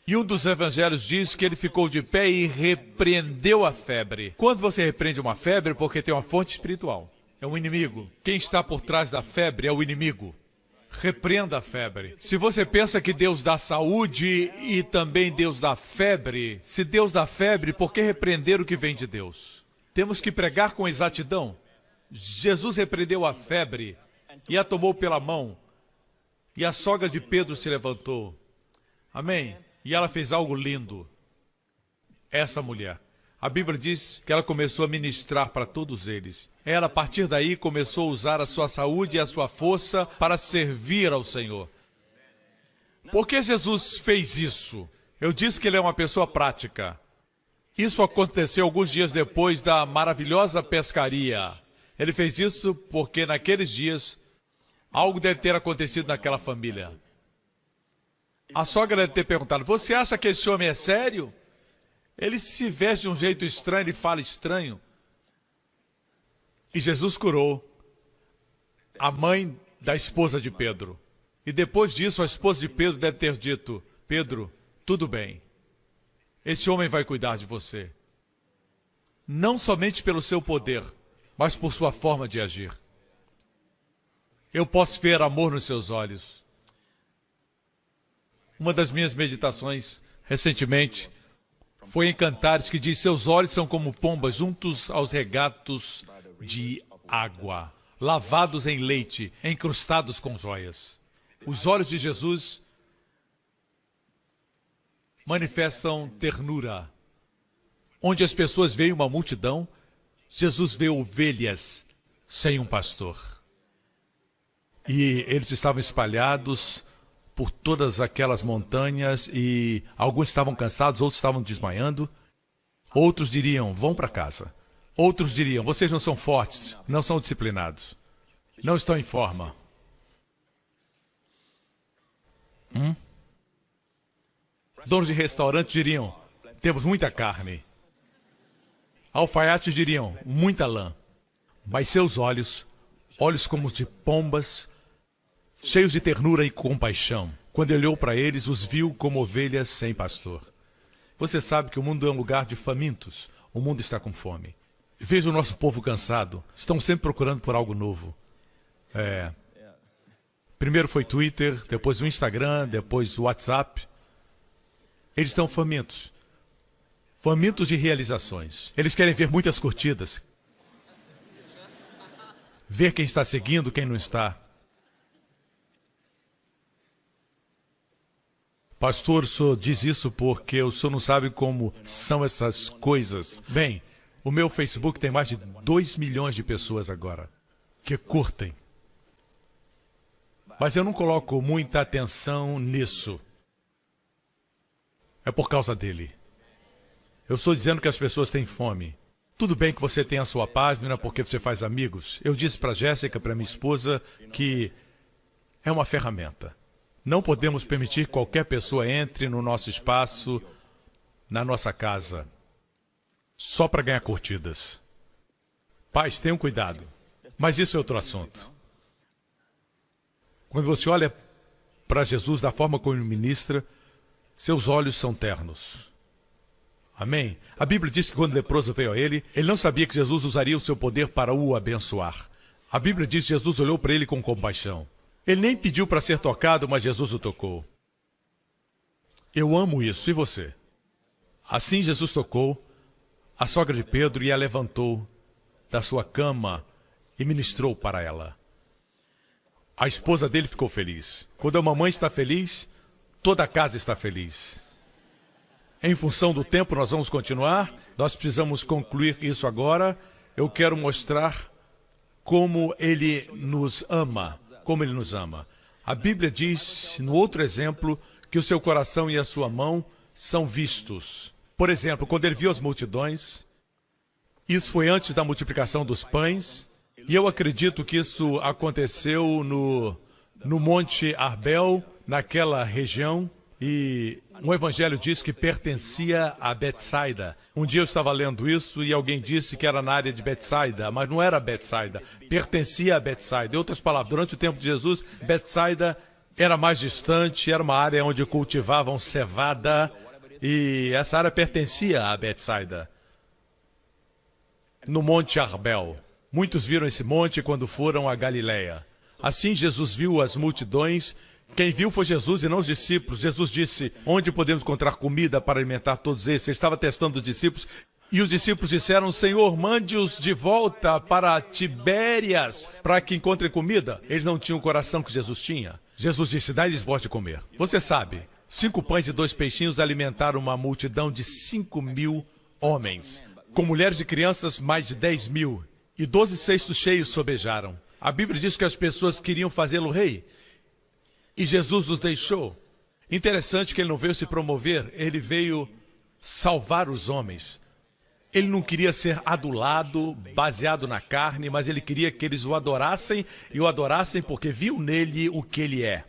E um dos evangelhos diz que ele ficou de pé e repreendeu a febre. Quando você repreende uma febre, porque tem uma fonte espiritual. É um inimigo. Quem está por trás da febre é o inimigo. Repreenda a febre. Se você pensa que Deus dá saúde e também Deus dá febre, se Deus dá febre, por que repreender o que vem de Deus? Temos que pregar com exatidão. Jesus repreendeu a febre e a tomou pela mão. E a sogra de Pedro se levantou. Amém? E ela fez algo lindo. Essa mulher. A Bíblia diz que ela começou a ministrar para todos eles. Ela, a partir daí, começou a usar a sua saúde e a sua força para servir ao Senhor. Por que Jesus fez isso? Eu disse que ele é uma pessoa prática. Isso aconteceu alguns dias depois da maravilhosa pescaria. Ele fez isso porque naqueles dias algo deve ter acontecido naquela família. A sogra deve ter perguntado, você acha que esse homem é sério? Ele se veste de um jeito estranho, ele fala estranho. E Jesus curou a mãe da esposa de Pedro. E depois disso, a esposa de Pedro deve ter dito, Pedro, tudo bem. Esse homem vai cuidar de você. Não somente pelo seu poder, mas por sua forma de agir. Eu posso ver amor nos seus olhos. Uma das minhas meditações, recentemente, foi em Cantares, que diz: seus olhos são como pombas juntos aos regatos de água, lavados em leite, encrustados com joias. Os olhos de Jesus manifestam ternura. Onde as pessoas veem uma multidão, Jesus vê ovelhas sem um pastor. E eles estavam espalhados por todas aquelas montanhas e alguns estavam cansados, outros estavam desmaiando. Outros diriam: vão para casa. Outros diriam: vocês não são fortes, não são disciplinados, não estão em forma. Donos de restaurantes diriam: temos muita carne. Alfaiates diriam: muita lã. Mas seus olhos, olhos como os de pombas, cheios de ternura e compaixão, quando ele olhou para eles, os viu como ovelhas sem pastor. Você sabe que o mundo é um lugar de famintos. O mundo está com fome. Veja o nosso povo cansado. Estão sempre procurando por algo novo. Primeiro foi Twitter, depois o Instagram, depois o WhatsApp. Eles estão famintos. Famintos de realizações. Eles querem ver muitas curtidas. Ver quem está seguindo, quem não está. Pastor, o senhor diz isso porque o senhor não sabe como são essas coisas. Bem, o meu Facebook tem mais de 2 milhões de pessoas agora que curtem. Mas eu não coloco muita atenção nisso. É por causa dele. Eu estou dizendo que as pessoas têm fome. Tudo bem que você tem a sua página porque você faz amigos. Eu disse para Jéssica, para minha esposa, que é uma ferramenta. Não podemos permitir que qualquer pessoa entre no nosso espaço, na nossa casa, só para ganhar curtidas. Pais, tenham cuidado. Mas isso é outro assunto. Quando você olha para Jesus da forma como ele ministra, seus olhos são ternos. Amém? A Bíblia diz que quando o leproso veio a ele não sabia que Jesus usaria o seu poder para o abençoar. A Bíblia diz que Jesus olhou para ele com compaixão. Ele nem pediu para ser tocado, mas Jesus o tocou. Eu amo isso, e você? Assim Jesus tocou a sogra de Pedro e a levantou da sua cama e ministrou para ela. A esposa dele ficou feliz. Quando a mamãe está feliz, toda a casa está feliz. Em função do tempo, nós vamos continuar. Nós precisamos concluir isso agora. Eu quero mostrar como ele nos ama. Como ele nos ama. A Bíblia diz, no outro exemplo, que o seu coração e a sua mão são vistos. Por exemplo, quando ele viu as multidões, isso foi antes da multiplicação dos pães, e eu acredito que isso aconteceu no Monte Arbel, naquela região, e um evangelho diz que pertencia a Betsaida. Um dia eu estava lendo isso e alguém disse que era na área de Betsaida, mas não era Betsaida, pertencia a Betsaida. Em outras palavras, durante o tempo de Jesus, Betsaida era mais distante, era uma área onde cultivavam cevada e essa área pertencia a Betsaida. No Monte Arbel. Muitos viram esse monte quando foram a Galileia. Assim Jesus viu as multidões. Quem viu foi Jesus e não os discípulos. Jesus disse: onde podemos encontrar comida para alimentar todos esses? Ele estava testando os discípulos. E os discípulos disseram: Senhor, mande-os de volta para Tibérias, para que encontrem comida. Eles não tinham o coração que Jesus tinha. Jesus disse: dai-lhes voz de comer. Você sabe, 5 pães e 2 peixinhos alimentaram uma multidão de 5.000 homens. Com mulheres e crianças, mais de 10.000. E 12 cestos cheios sobejaram. A Bíblia diz que as pessoas queriam fazê-lo rei. E Jesus os deixou. Interessante que ele não veio se promover, ele veio salvar os homens. Ele não queria ser adulado, baseado na carne, mas ele queria que eles o adorassem, e o adorassem porque viu nele o que ele é.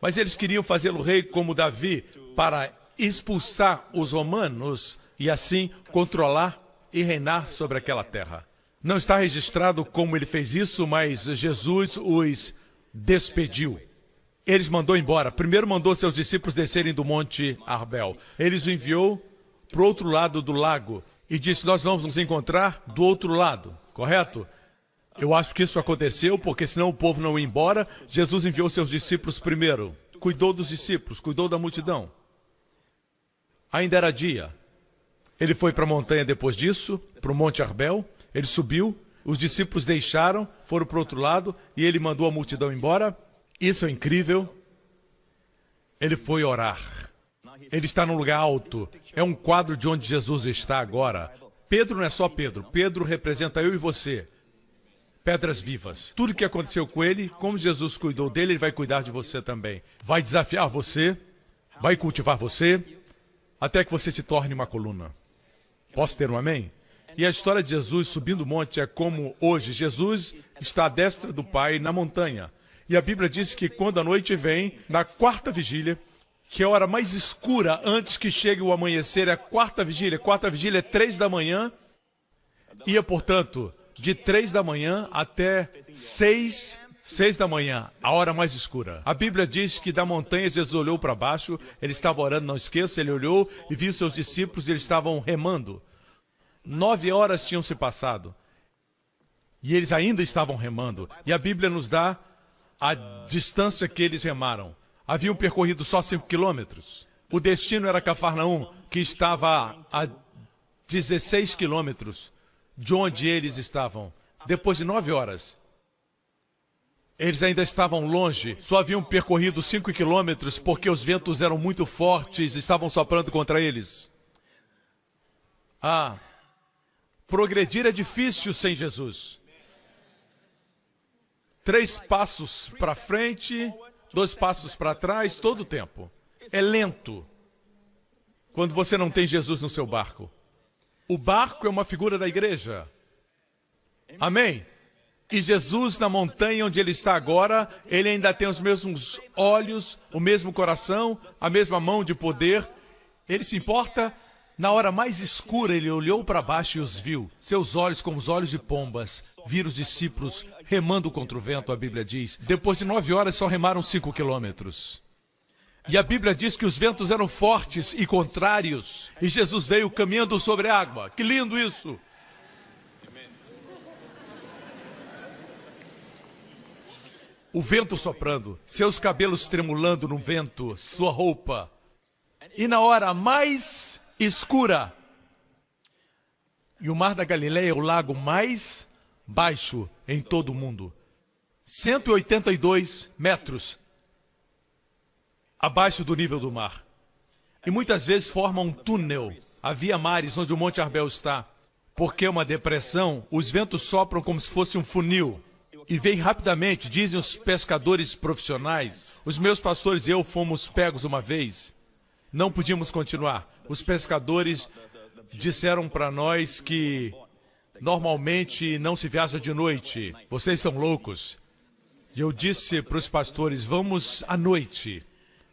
Mas eles queriam fazê-lo rei como Davi, para expulsar os romanos e assim controlar e reinar sobre aquela terra. Não está registrado como ele fez isso, mas Jesus os despediu. Eles mandou embora. Primeiro mandou seus discípulos descerem do Monte Arbel. Eles o enviou para o outro lado do lago e disse: nós vamos nos encontrar do outro lado, correto? Eu acho que isso aconteceu porque senão o povo não ia embora. Jesus enviou seus discípulos primeiro. cuidou dos discípulos, cuidou da multidão. Ainda era dia. Ele foi para a montanha depois disso, para o Monte Arbel. Ele subiu, os discípulos deixaram, foram para o outro lado e ele mandou a multidão embora. Isso é incrível. Ele foi orar. Ele está num lugar alto. É um quadro de onde Jesus está agora. Pedro não é só Pedro. Pedro representa eu e você. Pedras vivas. Tudo que aconteceu com ele, como Jesus cuidou dele, ele vai cuidar de você também. Vai desafiar você, vai cultivar você, até que você se torne uma coluna. Posso ter um amém? E a história de Jesus subindo o monte é como hoje. Jesus está à destra do Pai na montanha. E a Bíblia diz que quando a noite vem, na quarta vigília, que é a hora mais escura antes que chegue o amanhecer, é a quarta vigília. Quarta vigília é 3 da manhã. Ia, portanto, de 3 da manhã até 6 da manhã, a hora mais escura. A Bíblia diz que da montanha Jesus olhou para baixo, ele estava orando, não esqueça, ele olhou e viu seus discípulos e eles estavam remando. 9 horas tinham se passado. E eles ainda estavam remando. E a Bíblia nos dá a distância que eles remaram. Haviam percorrido só 5 quilômetros. O destino era Cafarnaum, que estava a 16 quilômetros de onde eles estavam. Depois de 9 horas, eles ainda estavam longe. Só haviam percorrido 5 quilômetros porque os ventos eram muito fortes e estavam soprando contra eles. Progredir é difícil sem Jesus. 3 passos para frente, 2 passos para trás, todo o tempo. É lento quando você não tem Jesus no seu barco. O barco é uma figura da igreja. Amém? E Jesus na montanha onde ele está agora, ele ainda tem os mesmos olhos, o mesmo coração, a mesma mão de poder. Ele se importa. Na hora mais escura, ele olhou para baixo e os viu. Seus olhos como os olhos de pombas. Viram os discípulos remando contra o vento, a Bíblia diz. Depois de 9 horas, só remaram 5 quilômetros. E a Bíblia diz que os ventos eram fortes e contrários. E Jesus veio caminhando sobre a água. Que lindo isso! O vento soprando, seus cabelos tremulando no vento, sua roupa. E na hora mais escura. E o Mar da Galileia é o lago mais baixo em todo o mundo. 182 metros abaixo do nível do mar. E muitas vezes forma um túnel. Havia mares onde o Monte Arbel está. Porque é uma depressão, os ventos sopram como se fosse um funil. E vem rapidamente, dizem os pescadores profissionais. Os meus pastores e eu fomos pegos uma vez. Não podíamos continuar. Os pescadores disseram para nós que normalmente não se viaja de noite. Vocês são loucos. E eu disse para os pastores, vamos à noite.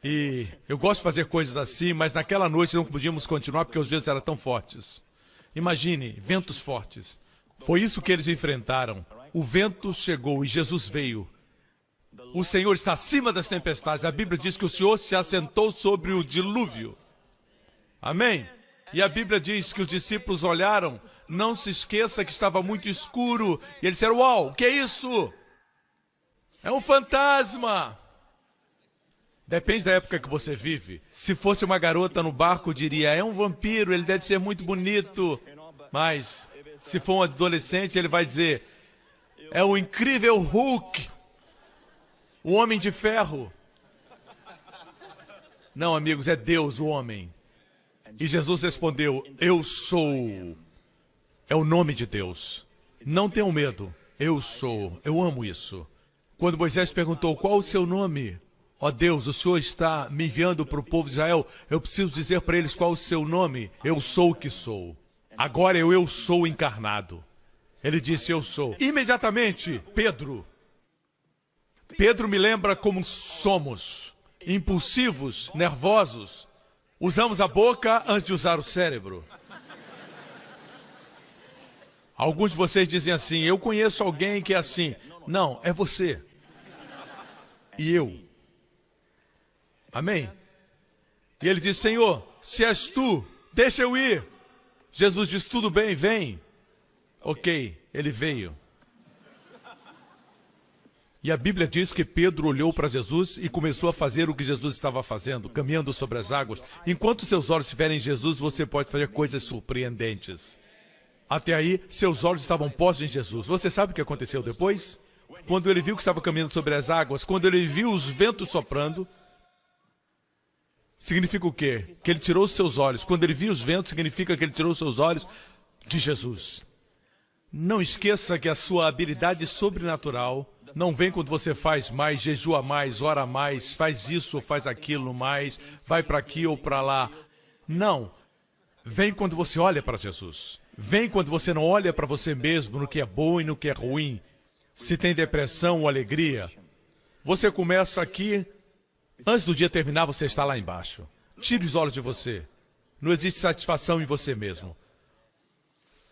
E eu gosto de fazer coisas assim, mas naquela noite não podíamos continuar porque os ventos eram tão fortes. Imagine, ventos fortes. Foi isso que eles enfrentaram. O vento chegou e Jesus veio. O Senhor está acima das tempestades. A Bíblia diz que o Senhor se assentou sobre o dilúvio. Amém? E a Bíblia diz que os discípulos olharam. Não se esqueça que estava muito escuro. E eles disseram, uau, o que é isso? É um fantasma. Depende da época que você vive. Se fosse uma garota no barco, diria, é um vampiro, ele deve ser muito bonito. Mas, se for um adolescente, ele vai dizer, é o incrível Hulk. O Homem de Ferro. Não, amigos, é Deus o homem. E Jesus respondeu, eu sou. É o nome de Deus. Não tenham medo. Eu sou. Eu amo isso. Quando Moisés perguntou, qual o seu nome? Ó Deus, o Senhor está me enviando para o povo de Israel. Eu preciso dizer para eles qual o seu nome. Eu sou o que sou. Agora eu sou encarnado. Ele disse, eu sou. Imediatamente, Pedro me lembra como somos, impulsivos, nervosos. Usamos a boca antes de usar o cérebro. Alguns de vocês dizem assim, eu conheço alguém que é assim. Não, é você. E eu. Amém? E ele diz, Senhor, se és tu, deixa eu ir. Jesus diz, tudo bem, vem. Ok, ele veio. E a Bíblia diz que Pedro olhou para Jesus e começou a fazer o que Jesus estava fazendo, caminhando sobre as águas. Enquanto seus olhos estiverem em Jesus, você pode fazer coisas surpreendentes. Até aí, seus olhos estavam postos em Jesus. Você sabe o que aconteceu depois? Quando ele viu que estava caminhando sobre as águas, quando ele viu os ventos soprando, significa o quê? Que ele tirou os seus olhos. Quando ele viu os ventos, significa que ele tirou os seus olhos de Jesus. Não esqueça que a sua habilidade sobrenatural não vem quando você faz mais, jejua mais, ora mais, faz isso ou faz aquilo mais, vai para aqui ou para lá. Não. Vem quando você olha para Jesus. Vem quando você não olha para você mesmo, no que é bom e no que é ruim. Se tem depressão ou alegria. Você começa aqui, antes do dia terminar, você está lá embaixo. Tire os olhos de você. Não existe satisfação em você mesmo.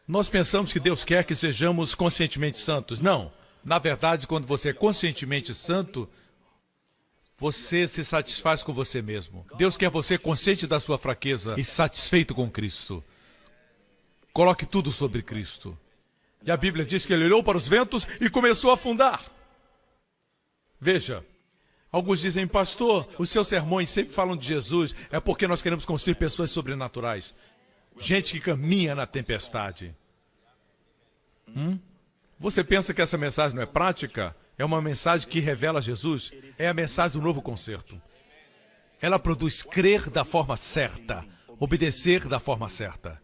Nós pensamos que Deus quer que sejamos conscientemente santos. Não. Na verdade, quando você é conscientemente santo, você se satisfaz com você mesmo. Deus quer você consciente da sua fraqueza e satisfeito com Cristo. Coloque tudo sobre Cristo. E a Bíblia diz que ele olhou para os ventos e começou a afundar. Veja, alguns dizem, pastor, os seus sermões sempre falam de Jesus, é porque nós queremos construir pessoas sobrenaturais. Gente que caminha na tempestade. Você pensa que essa mensagem não é prática? É uma mensagem que revela Jesus. É a mensagem do novo concerto. Ela produz crer da forma certa, obedecer da forma certa.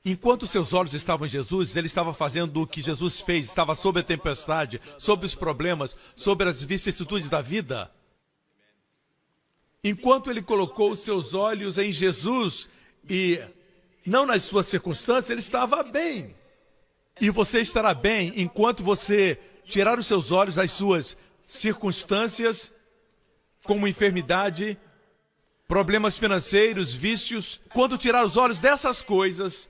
Enquanto seus olhos estavam em Jesus, ele estava fazendo o que Jesus fez, estava sob a tempestade, sobre os problemas, sobre as vicissitudes da vida. Enquanto ele colocou os seus olhos em Jesus e não nas suas circunstâncias, ele estava bem. E você estará bem enquanto você tirar os seus olhos das suas circunstâncias, como enfermidade, problemas financeiros, vícios. Quando tirar os olhos dessas coisas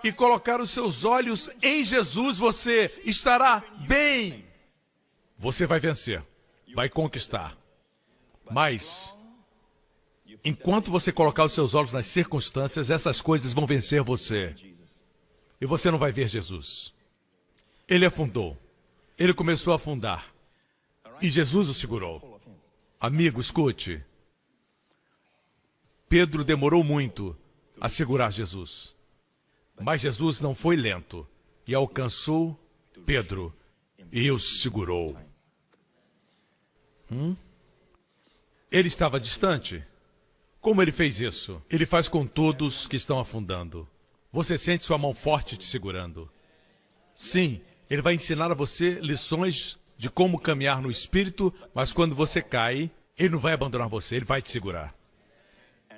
e colocar os seus olhos em Jesus, você estará bem. Você vai vencer, vai conquistar. Mas, enquanto você colocar os seus olhos nas circunstâncias, essas coisas vão vencer você. E você não vai ver Jesus. Ele afundou. Ele começou a afundar. E Jesus o segurou. Amigo, escute. Pedro demorou muito a segurar Jesus. Mas Jesus não foi lento. E alcançou Pedro. E o segurou. Ele estava distante. Como ele fez isso? Ele faz com todos que estão afundando. Você sente sua mão forte te segurando. Sim, ele vai ensinar a você lições de como caminhar no Espírito, mas quando você cai, ele não vai abandonar você, ele vai te segurar.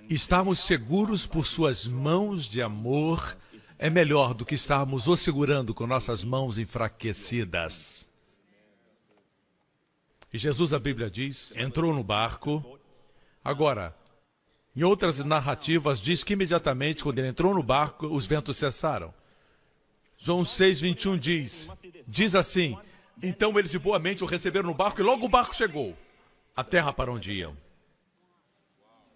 Estarmos seguros por suas mãos de amor é melhor do que estarmos o segurando com nossas mãos enfraquecidas. E Jesus, a Bíblia diz, entrou no barco. Agora, em outras narrativas, diz que imediatamente, quando ele entrou no barco, os ventos cessaram. João 6:21 diz assim, então eles de boa mente o receberam no barco e logo o barco chegou à terra para onde iam.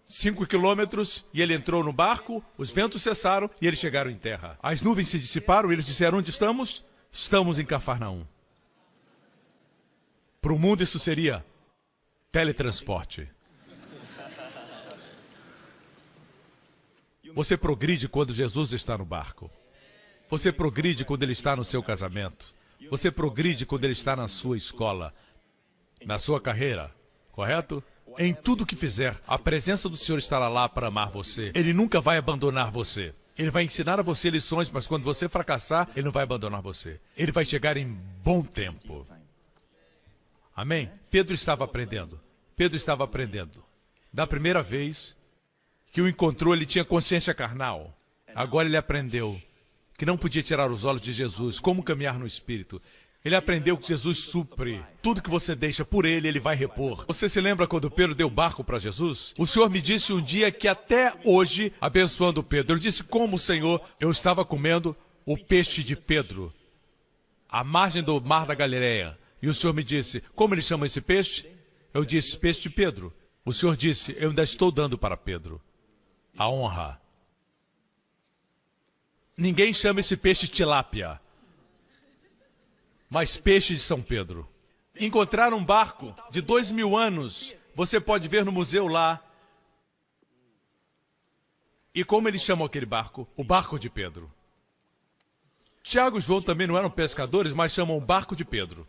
5 quilômetros e ele entrou no barco, os ventos cessaram e eles chegaram em terra. As nuvens se dissiparam e eles disseram, onde estamos? Estamos em Cafarnaum. Para o mundo isso seria teletransporte. Você progride quando Jesus está no barco. Você progride quando ele está no seu casamento. Você progride quando ele está na sua escola, na sua carreira, correto? Em tudo que fizer, a presença do Senhor estará lá para amar você. Ele nunca vai abandonar você. Ele vai ensinar a você lições, mas quando você fracassar, ele não vai abandonar você. Ele vai chegar em bom tempo. Amém? Pedro estava aprendendo. Pedro estava aprendendo. Da primeira vez que o encontrou, ele tinha consciência carnal. Agora ele aprendeu que não podia tirar os olhos de Jesus, como caminhar no Espírito. Ele aprendeu que Jesus supre. Tudo que você deixa por ele, ele vai repor. Você se lembra quando Pedro deu barco para Jesus? O Senhor me disse um dia que até hoje, abençoando Pedro, eu disse, como, Senhor, eu estava comendo o peixe de Pedro, à margem do mar da Galileia. E o Senhor me disse, como ele chama esse peixe? Eu disse, peixe de Pedro. O Senhor disse, eu ainda estou dando para Pedro a honra. Ninguém chama esse peixe tilápia. mais peixes de São Pedro. Encontraram um barco de 2000 anos. Você pode ver no museu lá. E como eles chamam aquele barco? O barco de Pedro. Tiago e João também não eram pescadores, mas chamam o barco de Pedro,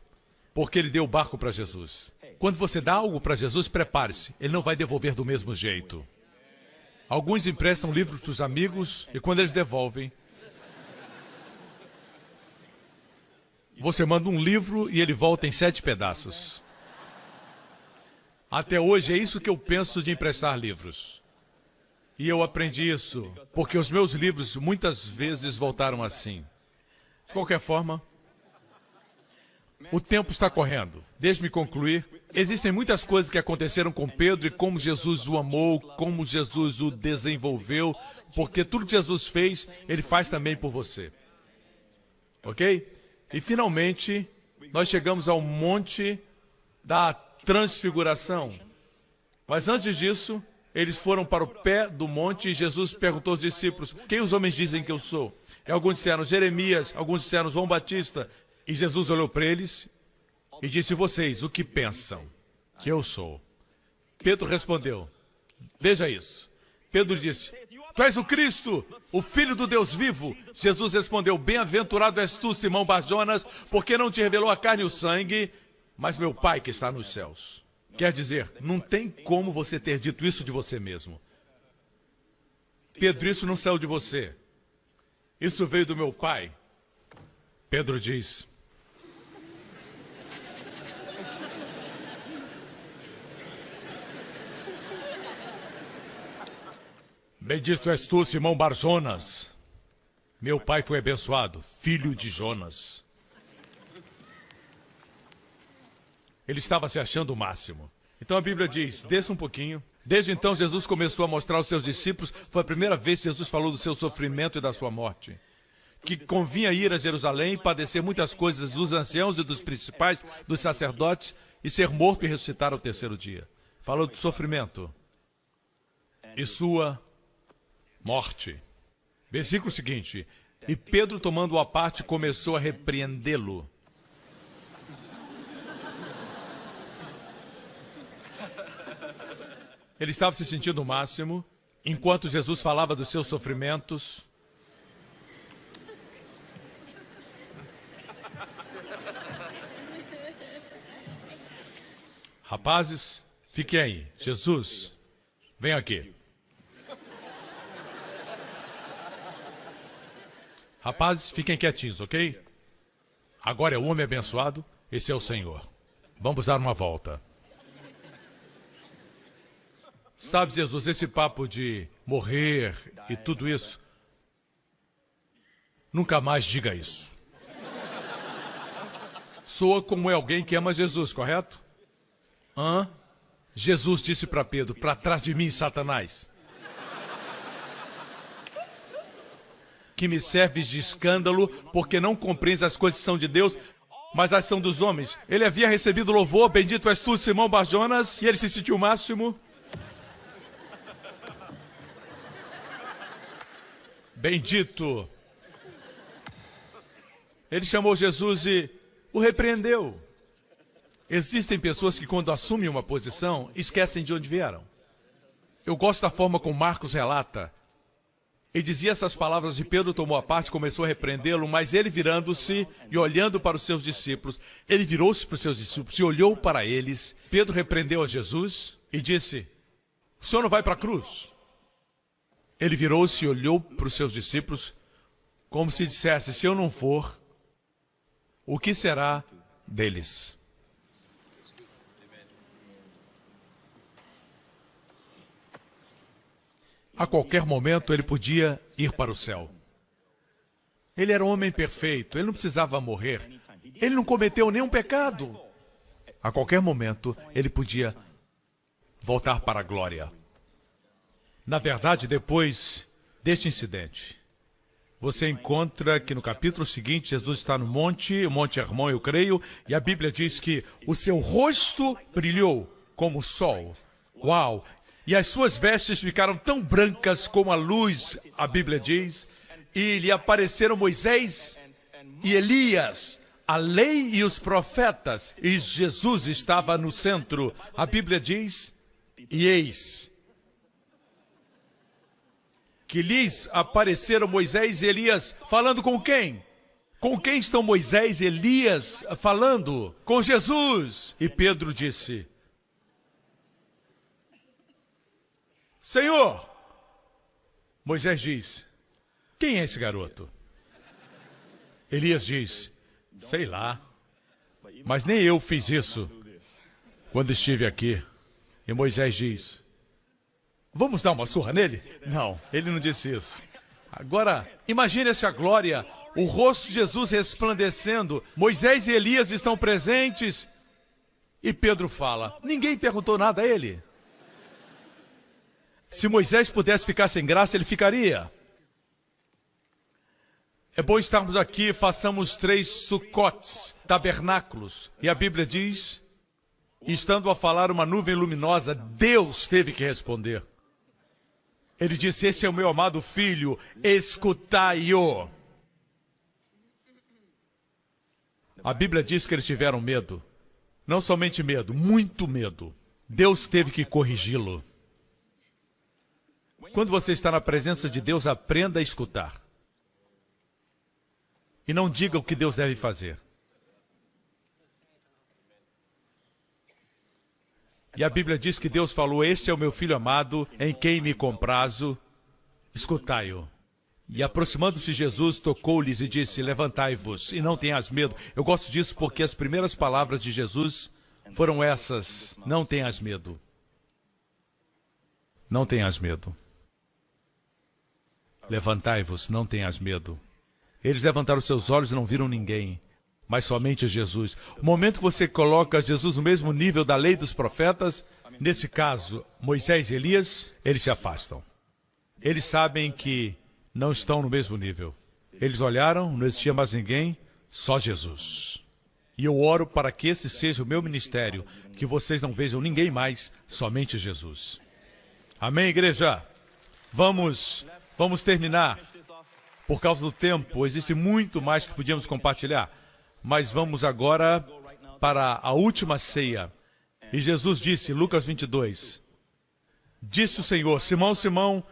porque ele deu o barco para Jesus. Quando você dá algo para Jesus, prepare-se. Ele não vai devolver do mesmo jeito. Alguns emprestam livros para os amigos e quando eles devolvem, você manda um livro e ele volta em 7 pedaços. Até hoje é isso que eu penso de emprestar livros. E eu aprendi isso, porque os meus livros muitas vezes voltaram assim. De qualquer forma, o tempo está correndo. Deixe-me concluir. Existem muitas coisas que aconteceram com Pedro e como Jesus o amou, como Jesus o desenvolveu, porque tudo que Jesus fez, ele faz também por você. Ok? E finalmente, nós chegamos ao Monte da Transfiguração. Mas antes disso, eles foram para o pé do monte e Jesus perguntou aos discípulos: quem os homens dizem que eu sou? E alguns disseram Jeremias, alguns disseram João Batista. E Jesus olhou para eles e disse: vocês, o que pensam que eu sou? Pedro respondeu: veja isso. Pedro disse: tu és o Cristo, o Filho do Deus vivo. Jesus respondeu: bem-aventurado és tu, Simão Bar-Jonas, porque não te revelou a carne e o sangue, mas meu Pai que está nos céus. Quer dizer, não tem como você ter dito isso de você mesmo. Pedro, isso não saiu de você. Isso veio do meu Pai. Pedro diz: bendito és tu, Simão Bar-Jonas. Meu pai foi abençoado, filho de Jonas. Ele estava se achando o máximo. Então a Bíblia diz, desça um pouquinho. Desde então Jesus começou a mostrar aos seus discípulos, foi a primeira vez que Jesus falou do seu sofrimento e da sua morte. Que convinha ir a Jerusalém e padecer muitas coisas dos anciãos e dos principais, dos sacerdotes, e ser morto e ressuscitar ao terceiro dia. Falou do sofrimento e sua morte. Versículo seguinte: e Pedro, tomando-o à parte, começou a repreendê-lo. Ele estava se sentindo o máximo, enquanto Jesus falava dos seus sofrimentos. Rapazes, fiquem aí. Jesus, vem aqui. Rapazes, fiquem quietinhos, ok? Agora é o homem abençoado, esse é o Senhor. Vamos dar uma volta. Sabe, Jesus, esse papo de morrer e tudo isso, nunca mais diga isso. Soa como é alguém que ama Jesus, correto? Jesus disse para Pedro: para trás de mim, Satanás. Que me serves de escândalo, porque não compreendes as coisas que são de Deus, mas as são dos homens. Ele havia recebido louvor, bendito és tu, Simão Bar-Jonas, e ele se sentiu o máximo. Bendito. Ele chamou Jesus e o repreendeu. Existem pessoas que quando assumem uma posição, esquecem de onde vieram. Eu gosto da forma como Marcos relata. E dizia essas palavras e Pedro tomou a parte, começou a repreendê-lo, mas ele virando-se e olhando para os seus discípulos, ele virou-se para os seus discípulos e olhou para eles. Pedro repreendeu a Jesus e disse: o senhor não vai para a cruz? Ele virou-se e olhou para os seus discípulos, como se dissesse: se eu não for, o que será deles? A qualquer momento ele podia ir para o céu. Ele era um homem perfeito, ele não precisava morrer. Ele não cometeu nenhum pecado. A qualquer momento ele podia voltar para a glória. Na verdade, depois deste incidente, você encontra que no capítulo seguinte, Jesus está no monte, o Monte Hermon, eu creio, e a Bíblia diz que o seu rosto brilhou como o sol. Uau! E as suas vestes ficaram tão brancas como a luz, a Bíblia diz, e lhe apareceram Moisés e Elias a lei e os profetas, e Jesus estava no centro. A Bíblia diz, e eis, que lhes apareceram Moisés e Elias, falando com quem? Com quem estão Moisés e Elias falando? Com Jesus. E Pedro disse, Senhor, Moisés diz, quem é esse garoto? Elias diz, sei lá, mas nem eu fiz isso quando estive aqui. E Moisés diz, vamos dar uma surra nele? Não, ele não disse isso. Agora, imagine essa glória, o rosto de Jesus resplandecendo, Moisés e Elias estão presentes, e Pedro fala, ninguém perguntou nada a ele. Se Moisés pudesse ficar sem graça, ele ficaria. É bom estarmos aqui, façamos 3 sucotes, tabernáculos. E a Bíblia diz, estando a falar uma nuvem luminosa, Deus teve que responder. Ele disse, esse é o meu amado filho, escutai-o. A Bíblia diz que eles tiveram medo. Não somente medo, muito medo. Deus teve que corrigi-lo. Quando você está na presença de Deus, aprenda a escutar. E não diga o que Deus deve fazer. E a Bíblia diz que Deus falou, este é o meu filho amado, em quem me comprazo, escutai-o. E aproximando-se Jesus, tocou-lhes e disse, levantai-vos e não tenhas medo. Eu gosto disso porque as primeiras palavras de Jesus foram essas, não tenhas medo. Não tenhas medo. Levantai-vos, não tenhas medo. Eles levantaram seus olhos e não viram ninguém, mas somente Jesus. O momento que você coloca Jesus no mesmo nível da lei dos profetas, nesse caso, Moisés e Elias, eles se afastam. Eles sabem que não estão no mesmo nível. Eles olharam, não existia mais ninguém, só Jesus. E eu oro para que esse seja o meu ministério, que vocês não vejam ninguém mais, somente Jesus. Amém, igreja? Vamos terminar. Por causa do tempo, existe muito mais que podíamos compartilhar. Mas vamos agora para a última ceia. E Jesus disse, Lucas 22, disse o Senhor, Simão, Simão,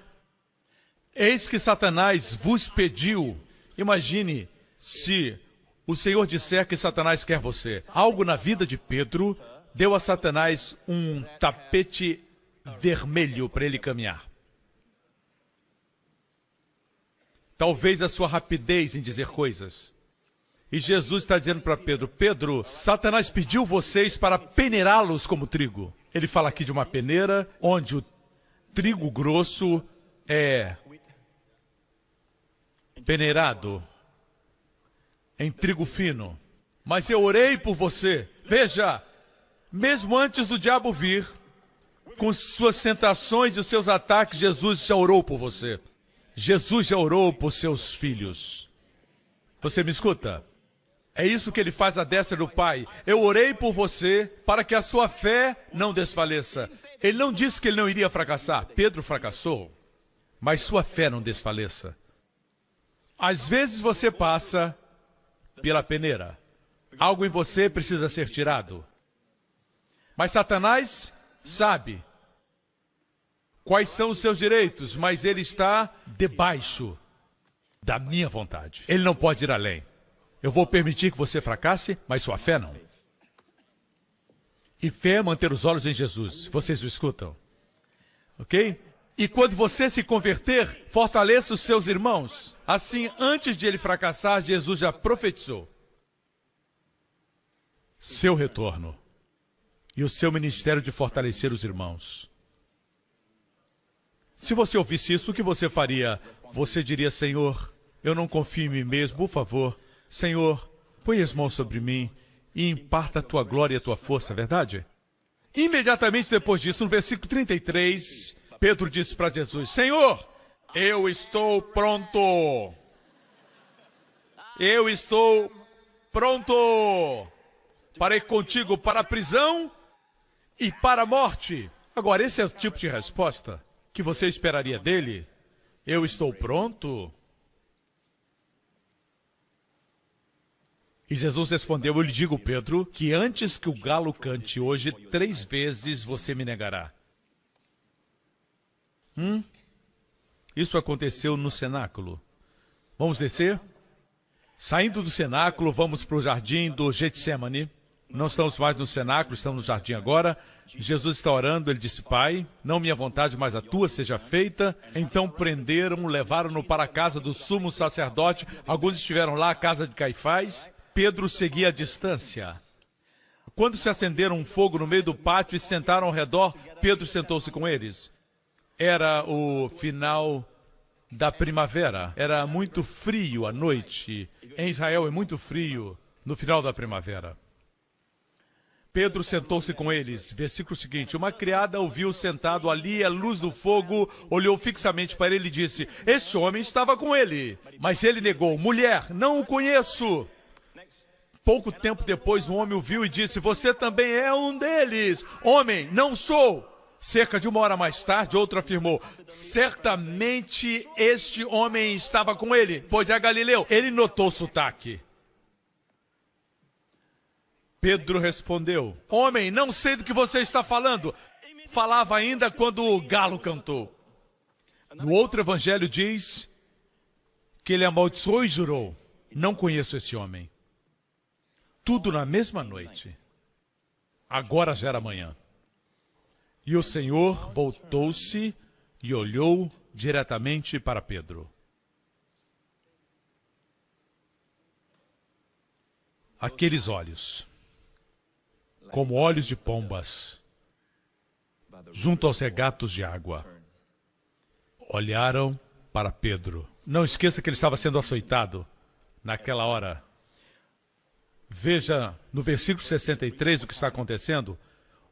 eis que Satanás vos pediu. Imagine se o Senhor disser que Satanás quer você. Algo na vida de Pedro deu a Satanás um tapete vermelho para ele caminhar. Talvez a sua rapidez em dizer coisas. E Jesus está dizendo para Pedro, Pedro, Satanás pediu vocês para peneirá-los como trigo. Ele fala aqui de uma peneira, onde o trigo grosso é peneirado em trigo fino. Mas eu orei por você. Veja, mesmo antes do diabo vir, com suas tentações e os seus ataques, Jesus já orou por você. Jesus já orou por seus filhos. Você me escuta? É isso que ele faz à destra do Pai. Eu orei por você para que a sua fé não desfaleça. Ele não disse que ele não iria fracassar. Pedro fracassou. Mas sua fé não desfaleça. Às vezes você passa pela peneira. Algo em você precisa ser tirado. Mas Satanás sabe quais são os seus direitos, mas ele está debaixo da minha vontade. Ele não pode ir além. Eu vou permitir que você fracasse, mas sua fé não. E fé é manter os olhos em Jesus. Vocês o escutam? Ok? E quando você se converter, fortaleça os seus irmãos. Assim, antes de ele fracassar, Jesus já profetizou seu retorno e o seu ministério de fortalecer os irmãos. Se você ouvisse isso, o que você faria? Você diria, Senhor, eu não confio em mim mesmo, por favor. Senhor, põe as mãos sobre mim e imparta a tua glória e a tua força, é verdade? Imediatamente depois disso, no versículo 33, Pedro disse para Jesus, Senhor, eu estou pronto. Eu estou pronto para ir contigo para a prisão e para a morte. Agora, esse é o tipo de resposta que você esperaria dele? Eu estou pronto? E Jesus respondeu: eu lhe digo, Pedro, que antes que o galo cante hoje, 3 vezes você me negará. Isso aconteceu no cenáculo. Vamos descer? Saindo do cenáculo, vamos para o jardim do Getsemane. Não estamos mais no cenáculo, estamos no jardim agora. Jesus está orando, ele disse: Pai, não minha vontade, mas a tua seja feita. Então prenderam, levaram-no para a casa do sumo sacerdote. Alguns estiveram lá, a casa de Caifás. Pedro seguia à distância. Quando se acenderam um fogo no meio do pátio e se sentaram ao redor, Pedro sentou-se com eles. Era o final da primavera. Era muito frio à noite. Em Israel é muito frio no final da primavera. Pedro sentou-se com eles. Versículo seguinte: uma criada o viu sentado ali à luz do fogo, olhou fixamente para ele e disse: este homem estava com ele. Mas ele negou: mulher, não o conheço. Pouco tempo depois, um homem o viu e disse: você também é um deles. Homem, não sou. Cerca de 1 hora mais tarde, outro afirmou: certamente este homem estava com ele, pois é galileu. Ele notou o sotaque. Pedro respondeu: homem, não sei do que você está falando. Falava ainda quando o galo cantou. No outro evangelho diz que ele amaldiçoou e jurou: não conheço esse homem. Tudo na mesma noite. Agora já era manhã. E o Senhor voltou-se e olhou diretamente para Pedro. Aqueles olhos, como olhos de pombas, junto aos regatos de água, olharam para Pedro. Não esqueça que ele estava sendo açoitado naquela hora. Veja no versículo 63 o que está acontecendo.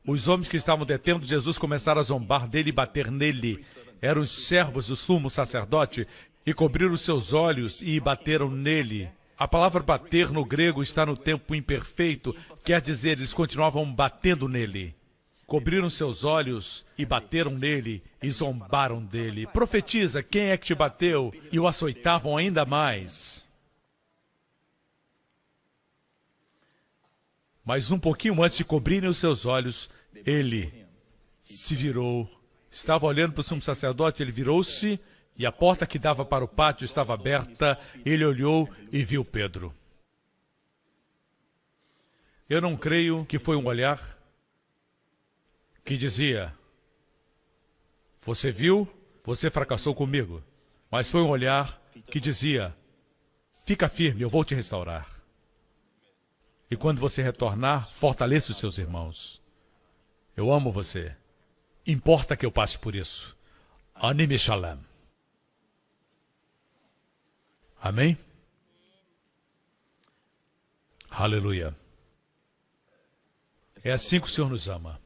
Os homens que estavam detendo Jesus começaram a zombar dele e bater nele. Eram os servos do sumo sacerdote e cobriram seus olhos e bateram nele. A palavra bater no grego está no tempo imperfeito, quer dizer, eles continuavam batendo nele. Cobriram seus olhos e bateram nele e zombaram dele. Profetiza, quem é que te bateu? E o açoitavam ainda mais. Mas um pouquinho antes de cobrirem os seus olhos, ele se virou. Estava olhando para o sumo sacerdote, ele virou-se e a porta que dava para o pátio estava aberta. Ele olhou e viu Pedro. Eu não creio que foi um olhar que dizia: você viu, você fracassou comigo. Mas foi um olhar que dizia: fica firme, eu vou te restaurar. E quando você retornar, fortaleça os seus irmãos. Eu amo você. Importa que eu passe por isso. Anime Shalom. Amém? Aleluia. É assim que o Senhor nos ama.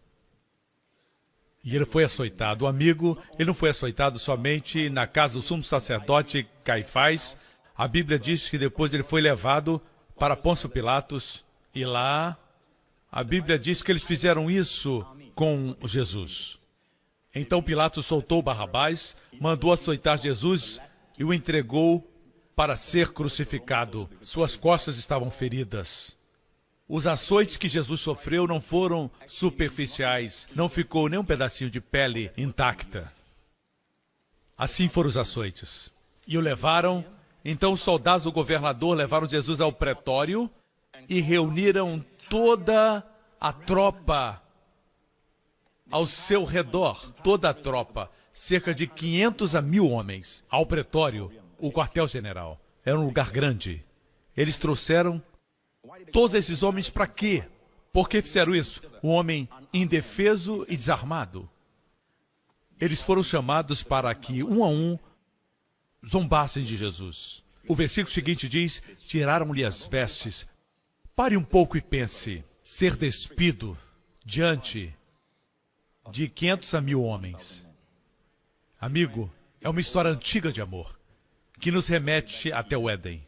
E ele foi açoitado. O amigo, ele não foi açoitado somente na casa do sumo sacerdote Caifás. A Bíblia diz que depois ele foi levado para Pôncio Pilatos. E lá, a Bíblia diz que eles fizeram isso com Jesus. Então Pilatos soltou Barrabás, mandou açoitar Jesus e o entregou para ser crucificado. Suas costas estavam feridas. Os açoites que Jesus sofreu não foram superficiais. Não ficou nem um pedacinho de pele intacta. Assim foram os açoites. E o levaram. Então os soldados do governador levaram Jesus ao pretório e reuniram toda a tropa ao seu redor. Toda a tropa. Cerca de 500 a 1000 homens ao pretório. O quartel-general. Era um lugar grande. Eles trouxeram todos esses homens para quê? Por que fizeram isso? Um homem indefeso e desarmado. Eles foram chamados para que, um a um, zombassem de Jesus. O versículo seguinte diz: tiraram-lhe as vestes. Pare um pouco e pense. Ser despido diante de 500 a 1000 homens. Amigo, é uma história antiga de amor, que nos remete até o Éden,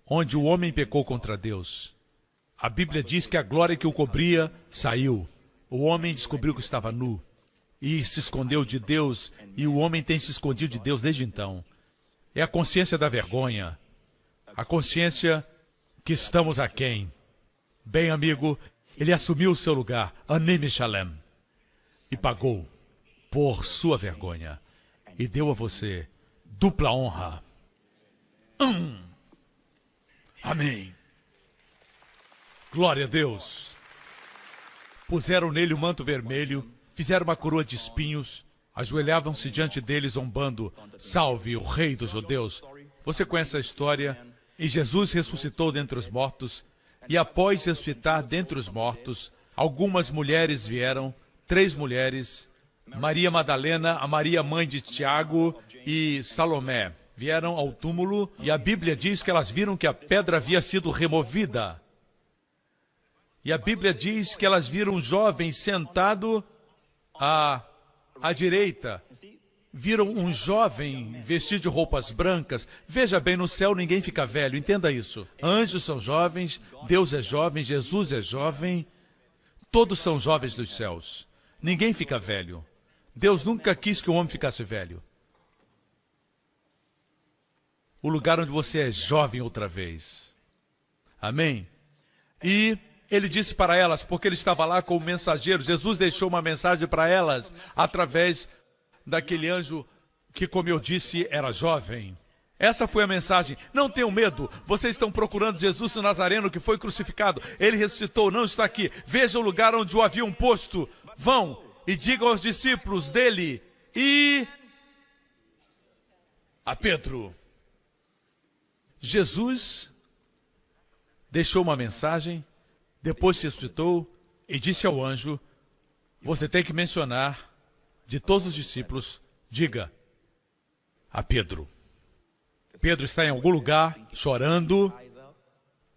onde o homem pecou contra Deus. A Bíblia diz que a glória que o cobria saiu. O homem descobriu que estava nu e se escondeu de Deus, e o homem tem se escondido de Deus desde então. É a consciência da vergonha, a consciência que estamos aquém. Bem, amigo, ele assumiu o seu lugar, Anim Shalem, e pagou por sua vergonha, e deu a você dupla honra. Amém. Glória a Deus. Puseram nele o manto vermelho, fizeram uma coroa de espinhos, ajoelhavam-se diante dele zombando, salve o rei dos judeus. Você conhece a história? E Jesus ressuscitou dentre os mortos, e após ressuscitar dentre os mortos, algumas mulheres vieram, 3 mulheres, Maria Madalena, a Maria mãe de Tiago e Salomé, vieram ao túmulo, e a Bíblia diz que elas viram que a pedra havia sido removida. E a Bíblia diz que elas viram um jovem sentado à direita. Viram um jovem vestido de roupas brancas. Veja bem, no céu ninguém fica velho, entenda isso. Anjos são jovens, Deus é jovem, Jesus é jovem. Todos são jovens dos céus. Ninguém fica velho. Deus nunca quis que o homem ficasse velho. O lugar onde você é jovem outra vez. Amém? E ele disse para elas, porque ele estava lá com o mensageiro, Jesus deixou uma mensagem para elas, através daquele anjo que, como eu disse, era jovem. Essa foi a mensagem. Não tenham medo, vocês estão procurando Jesus o Nazareno que foi crucificado. Ele ressuscitou, não está aqui. Vejam o lugar onde o haviam posto. Vão e digam aos discípulos dele e a Pedro. Jesus deixou uma mensagem, depois se ressuscitou e disse ao anjo, você tem que mencionar, de todos os discípulos, diga a Pedro. Pedro está em algum lugar, chorando,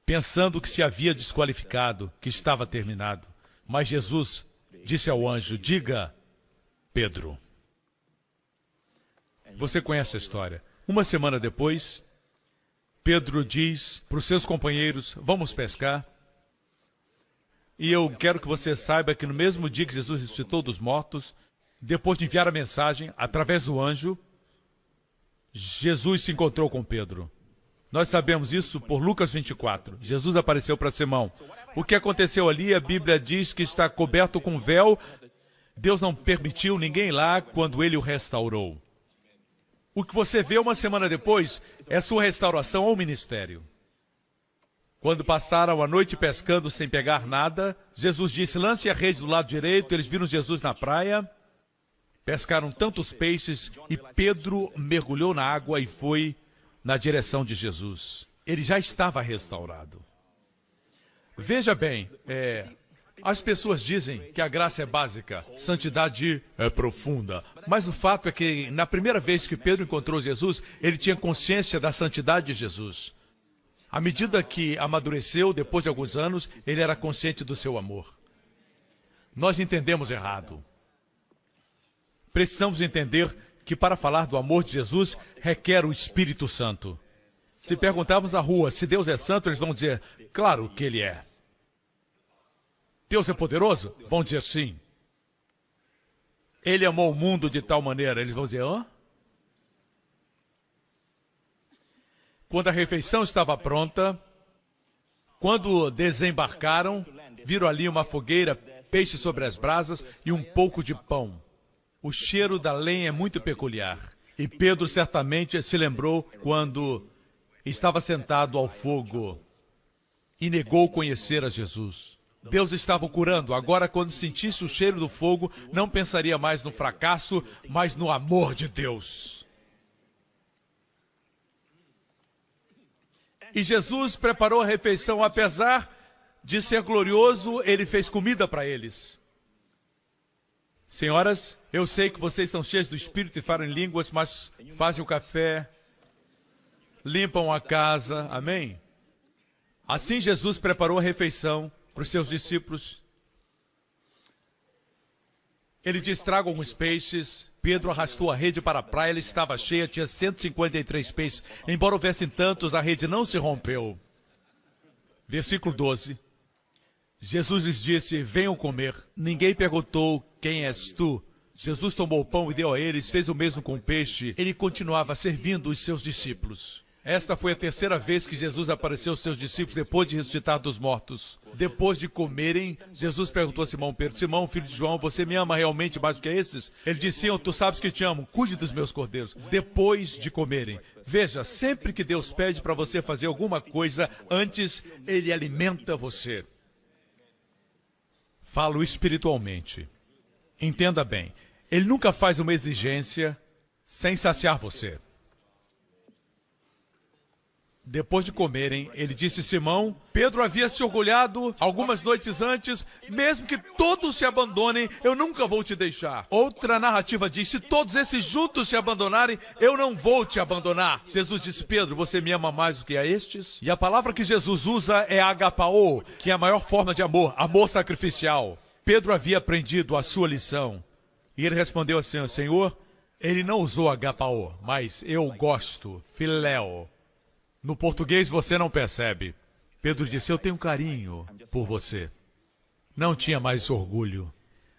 pensando que se havia desqualificado, que estava terminado. Mas Jesus disse ao anjo, diga Pedro. Você conhece a história. Uma semana depois, Pedro diz para os seus companheiros, vamos pescar. E eu quero que você saiba que no mesmo dia que Jesus ressuscitou dos mortos, depois de enviar a mensagem, através do anjo, Jesus se encontrou com Pedro. Nós sabemos isso por Lucas 24. Jesus apareceu para Simão. O que aconteceu ali, a Bíblia diz que está coberto com véu. Deus não permitiu ninguém lá quando ele o restaurou. O que você vê uma semana depois é sua restauração ao ministério. Quando passaram a noite pescando sem pegar nada, Jesus disse, lance a rede do lado direito. Eles viram Jesus na praia, pescaram tantos peixes e Pedro mergulhou na água e foi na direção de Jesus. Ele já estava restaurado. Veja bem, as pessoas dizem que a graça é básica, santidade é profunda. Mas o fato é que na primeira vez que Pedro encontrou Jesus, ele tinha consciência da santidade de Jesus. À medida que amadureceu, depois de alguns anos, ele era consciente do seu amor. Nós entendemos errado. Precisamos entender que para falar do amor de Jesus, requer o Espírito Santo. Se perguntarmos na rua se Deus é santo, eles vão dizer, claro que ele é. Deus é poderoso? Vão dizer sim. Ele amou o mundo de tal maneira, eles vão dizer, hã? Quando a refeição estava pronta, quando desembarcaram, viram ali uma fogueira, peixe sobre as brasas e um pouco de pão. O cheiro da lenha é muito peculiar. E Pedro certamente se lembrou quando estava sentado ao fogo e negou conhecer a Jesus. Deus estava o curando. Agora, quando sentisse o cheiro do fogo, não pensaria mais no fracasso, mas no amor de Deus. E Jesus preparou a refeição, apesar de ser glorioso, ele fez comida para eles. Senhoras, eu sei que vocês são cheias do Espírito e falam em línguas, mas fazem o café, limpam a casa, amém? Assim Jesus preparou a refeição para os seus discípulos. Ele diz, tragam alguns peixes. Pedro arrastou a rede para a praia, ela estava cheia, tinha 153 peixes. Embora houvessem tantos, a rede não se rompeu. Versículo 12. Jesus lhes disse, venham comer. Ninguém perguntou, quem és tu? Jesus tomou o pão e deu a eles, fez o mesmo com o peixe. Ele continuava servindo os seus discípulos. Esta foi a terceira vez que Jesus apareceu aos seus discípulos depois de ressuscitar dos mortos. Depois de comerem, Jesus perguntou a Simão Pedro: Simão, filho de João, você me ama realmente mais do que esses? Ele disse: Senhor, tu sabes que te amo, cuide dos meus cordeiros. Depois de comerem. Veja, sempre que Deus pede para você fazer alguma coisa, antes Ele alimenta você. Falo espiritualmente. Entenda bem, Ele nunca faz uma exigência sem saciar você. Depois de comerem, ele disse: Simão, Pedro havia se orgulhado algumas noites antes, mesmo que todos se abandonem, eu nunca vou te deixar. Outra narrativa diz: se todos esses juntos se abandonarem, eu não vou te abandonar. Jesus disse: Pedro, você me ama mais do que a estes? E a palavra que Jesus usa é agapao, que é a maior forma de amor, amor sacrificial. Pedro havia aprendido a sua lição. E ele respondeu assim: Senhor, ele não usou agapao, mas eu gosto, filéu. No português você não percebe. Pedro disse: eu tenho carinho por você. Não tinha mais orgulho.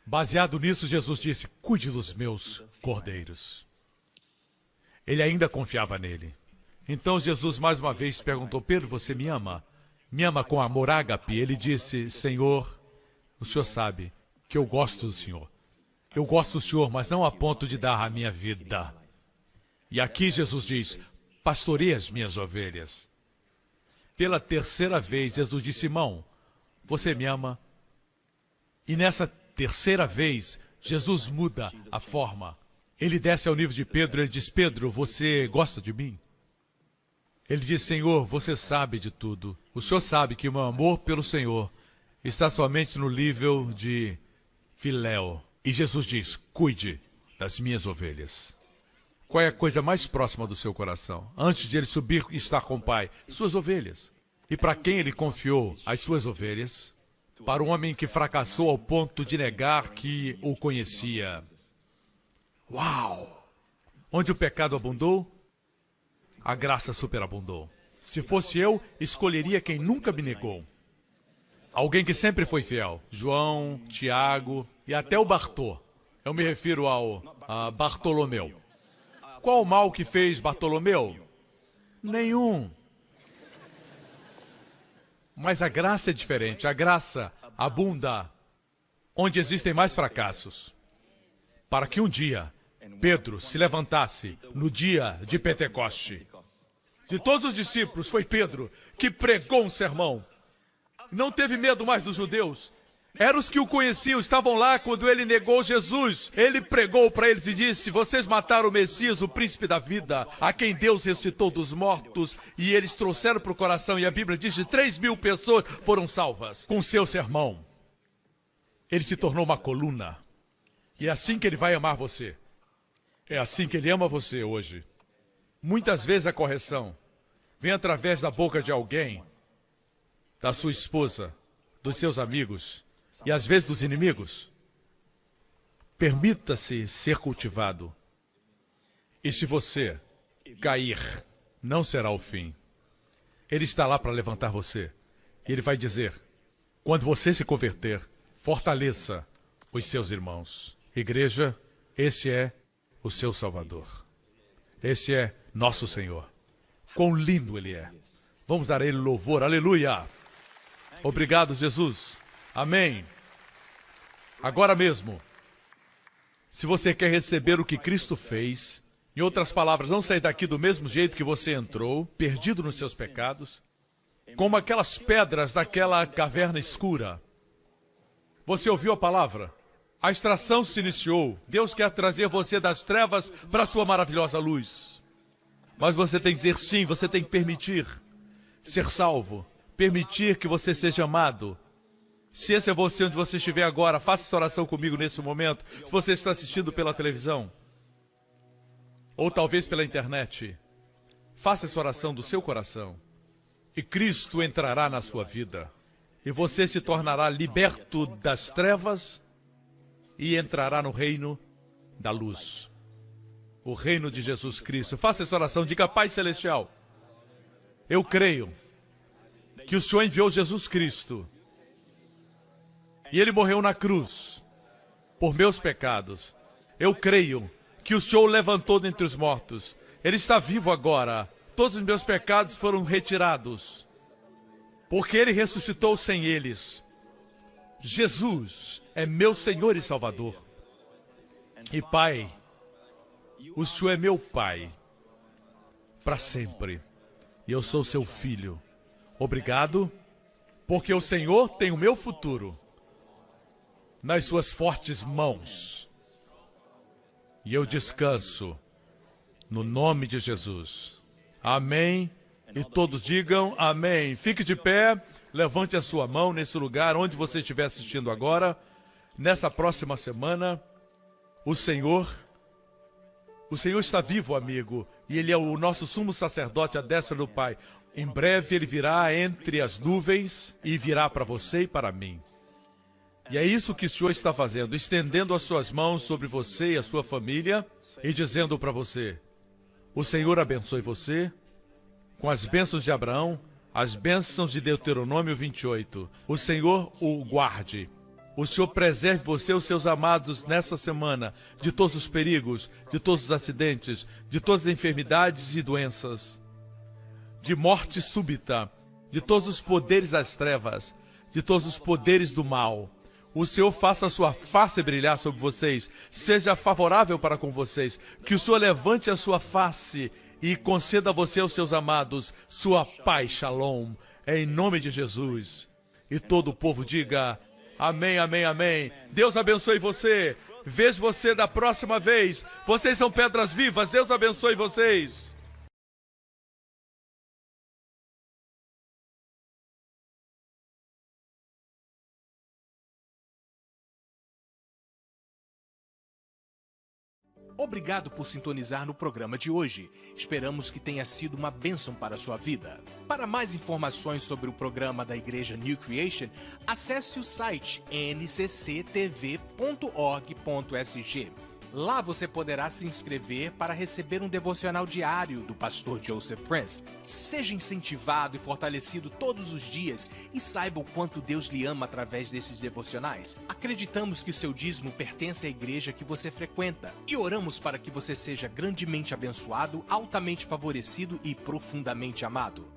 Baseado nisso, Jesus disse: cuide dos meus cordeiros. Ele ainda confiava nele. Então Jesus mais uma vez perguntou: Pedro, você me ama? Me ama com amor ágape? Ele disse: Senhor, o Senhor sabe que eu gosto do Senhor. Eu gosto do Senhor, mas não a ponto de dar a minha vida. E aqui Jesus diz: pastorei as minhas ovelhas. Pela terceira vez, Jesus disse: Simão, você me ama? E nessa terceira vez, Jesus muda a forma. Ele desce ao nível de Pedro, ele diz: Pedro, você gosta de mim? Ele diz: Senhor, você sabe de tudo. O Senhor sabe que o meu amor pelo Senhor está somente no nível de filéu. E Jesus diz: cuide das minhas ovelhas. Qual é a coisa mais próxima do seu coração? Antes de ele subir e estar com o Pai, suas ovelhas. E para quem ele confiou as suas ovelhas? Para um homem que fracassou ao ponto de negar que o conhecia. Uau! Onde o pecado abundou, a graça superabundou. Se fosse eu, escolheria quem nunca me negou. Alguém que sempre foi fiel. João, Tiago e até o Bartô. Eu me refiro a Bartolomeu. Qual o mal que fez Bartolomeu? Nenhum. Mas a graça é diferente. A graça abunda onde existem mais fracassos. Para que um dia Pedro se levantasse no dia de Pentecoste. De todos os discípulos, foi Pedro que pregou um sermão. Não teve medo mais dos judeus. Eram os que o conheciam, estavam lá quando ele negou Jesus. Ele pregou para eles e disse: vocês mataram o Messias, o príncipe da vida, a quem Deus ressuscitou dos mortos. E eles trouxeram para o coração, e a Bíblia diz que 3.000 pessoas foram salvas com seu sermão. Ele se tornou uma coluna. E é assim que ele vai amar você. É assim que ele ama você hoje. Muitas vezes a correção vem através da boca de alguém, da sua esposa, dos seus amigos e às vezes dos inimigos. Permita-se ser cultivado. E se você cair, não será o fim. Ele está lá para levantar você. E ele vai dizer: quando você se converter, fortaleça os seus irmãos. Igreja, esse é o seu Salvador. Esse é nosso Senhor. Quão lindo Ele é. Vamos dar a Ele louvor. Aleluia. Obrigado, Jesus. Amém. Agora mesmo, se você quer receber o que Cristo fez, em outras palavras, não sair daqui do mesmo jeito que você entrou, perdido nos seus pecados, como aquelas pedras daquela caverna escura. Você ouviu a palavra? A extração se iniciou. Deus quer trazer você das trevas para a sua maravilhosa luz. Mas você tem que dizer sim, você tem que permitir ser salvo. Permitir que você seja amado. Se esse é você onde você estiver agora, faça essa oração comigo nesse momento. Se você está assistindo pela televisão, ou talvez pela internet, faça essa oração do seu coração. E Cristo entrará na sua vida. E você se tornará liberto das trevas e entrará no reino da luz. O reino de Jesus Cristo. Faça essa oração, diga: Pai Celestial, eu creio que o Senhor enviou Jesus Cristo e Ele morreu na cruz por meus pecados. Eu creio que o Senhor o levantou dentre os mortos. Ele está vivo agora Todos os meus pecados foram retirados, porque Ele ressuscitou sem eles. Jesus é meu Senhor e Salvador. E Pai, o Senhor é meu Pai para sempre. E eu sou seu filho. Obrigado, porque o Senhor tem o meu futuro nas suas fortes mãos. E eu descanso no nome de Jesus. Amém. E todos digam amém. Fique de pé, levante a sua mão nesse lugar onde você estiver assistindo agora. Nessa próxima semana, o Senhor está vivo, amigo, e Ele é o nosso sumo sacerdote à destra do Pai. Em breve Ele virá entre as nuvens e virá para você e para mim. E é isso que o Senhor está fazendo, estendendo as suas mãos sobre você e a sua família e dizendo para você: o Senhor abençoe você com as bênçãos de Abraão, as bênçãos de Deuteronômio 28. O Senhor o guarde. O Senhor preserve você e os seus amados nessa semana de todos os perigos, de todos os acidentes, de todas as enfermidades e doenças, de morte súbita, de todos os poderes das trevas, de todos os poderes do mal. O Senhor faça a sua face brilhar sobre vocês, seja favorável para com vocês, que o Senhor levante a sua face e conceda a você e aos seus amados sua paz, shalom, em nome de Jesus. E todo o povo diga amém, amém, amém. Deus abençoe você. Vejo você da próxima vez. Vocês são pedras vivas. Deus abençoe vocês. Obrigado por sintonizar no programa de hoje. Esperamos que tenha sido uma bênção para a sua vida. Para mais informações sobre o programa da Igreja New Creation, acesse o site ncctv.org.sg. Lá você poderá se inscrever para receber um devocional diário do pastor Joseph Prince. Seja incentivado e fortalecido todos os dias e saiba o quanto Deus lhe ama através desses devocionais. Acreditamos que o seu dízimo pertence à igreja que você frequenta e oramos para que você seja grandemente abençoado, altamente favorecido e profundamente amado.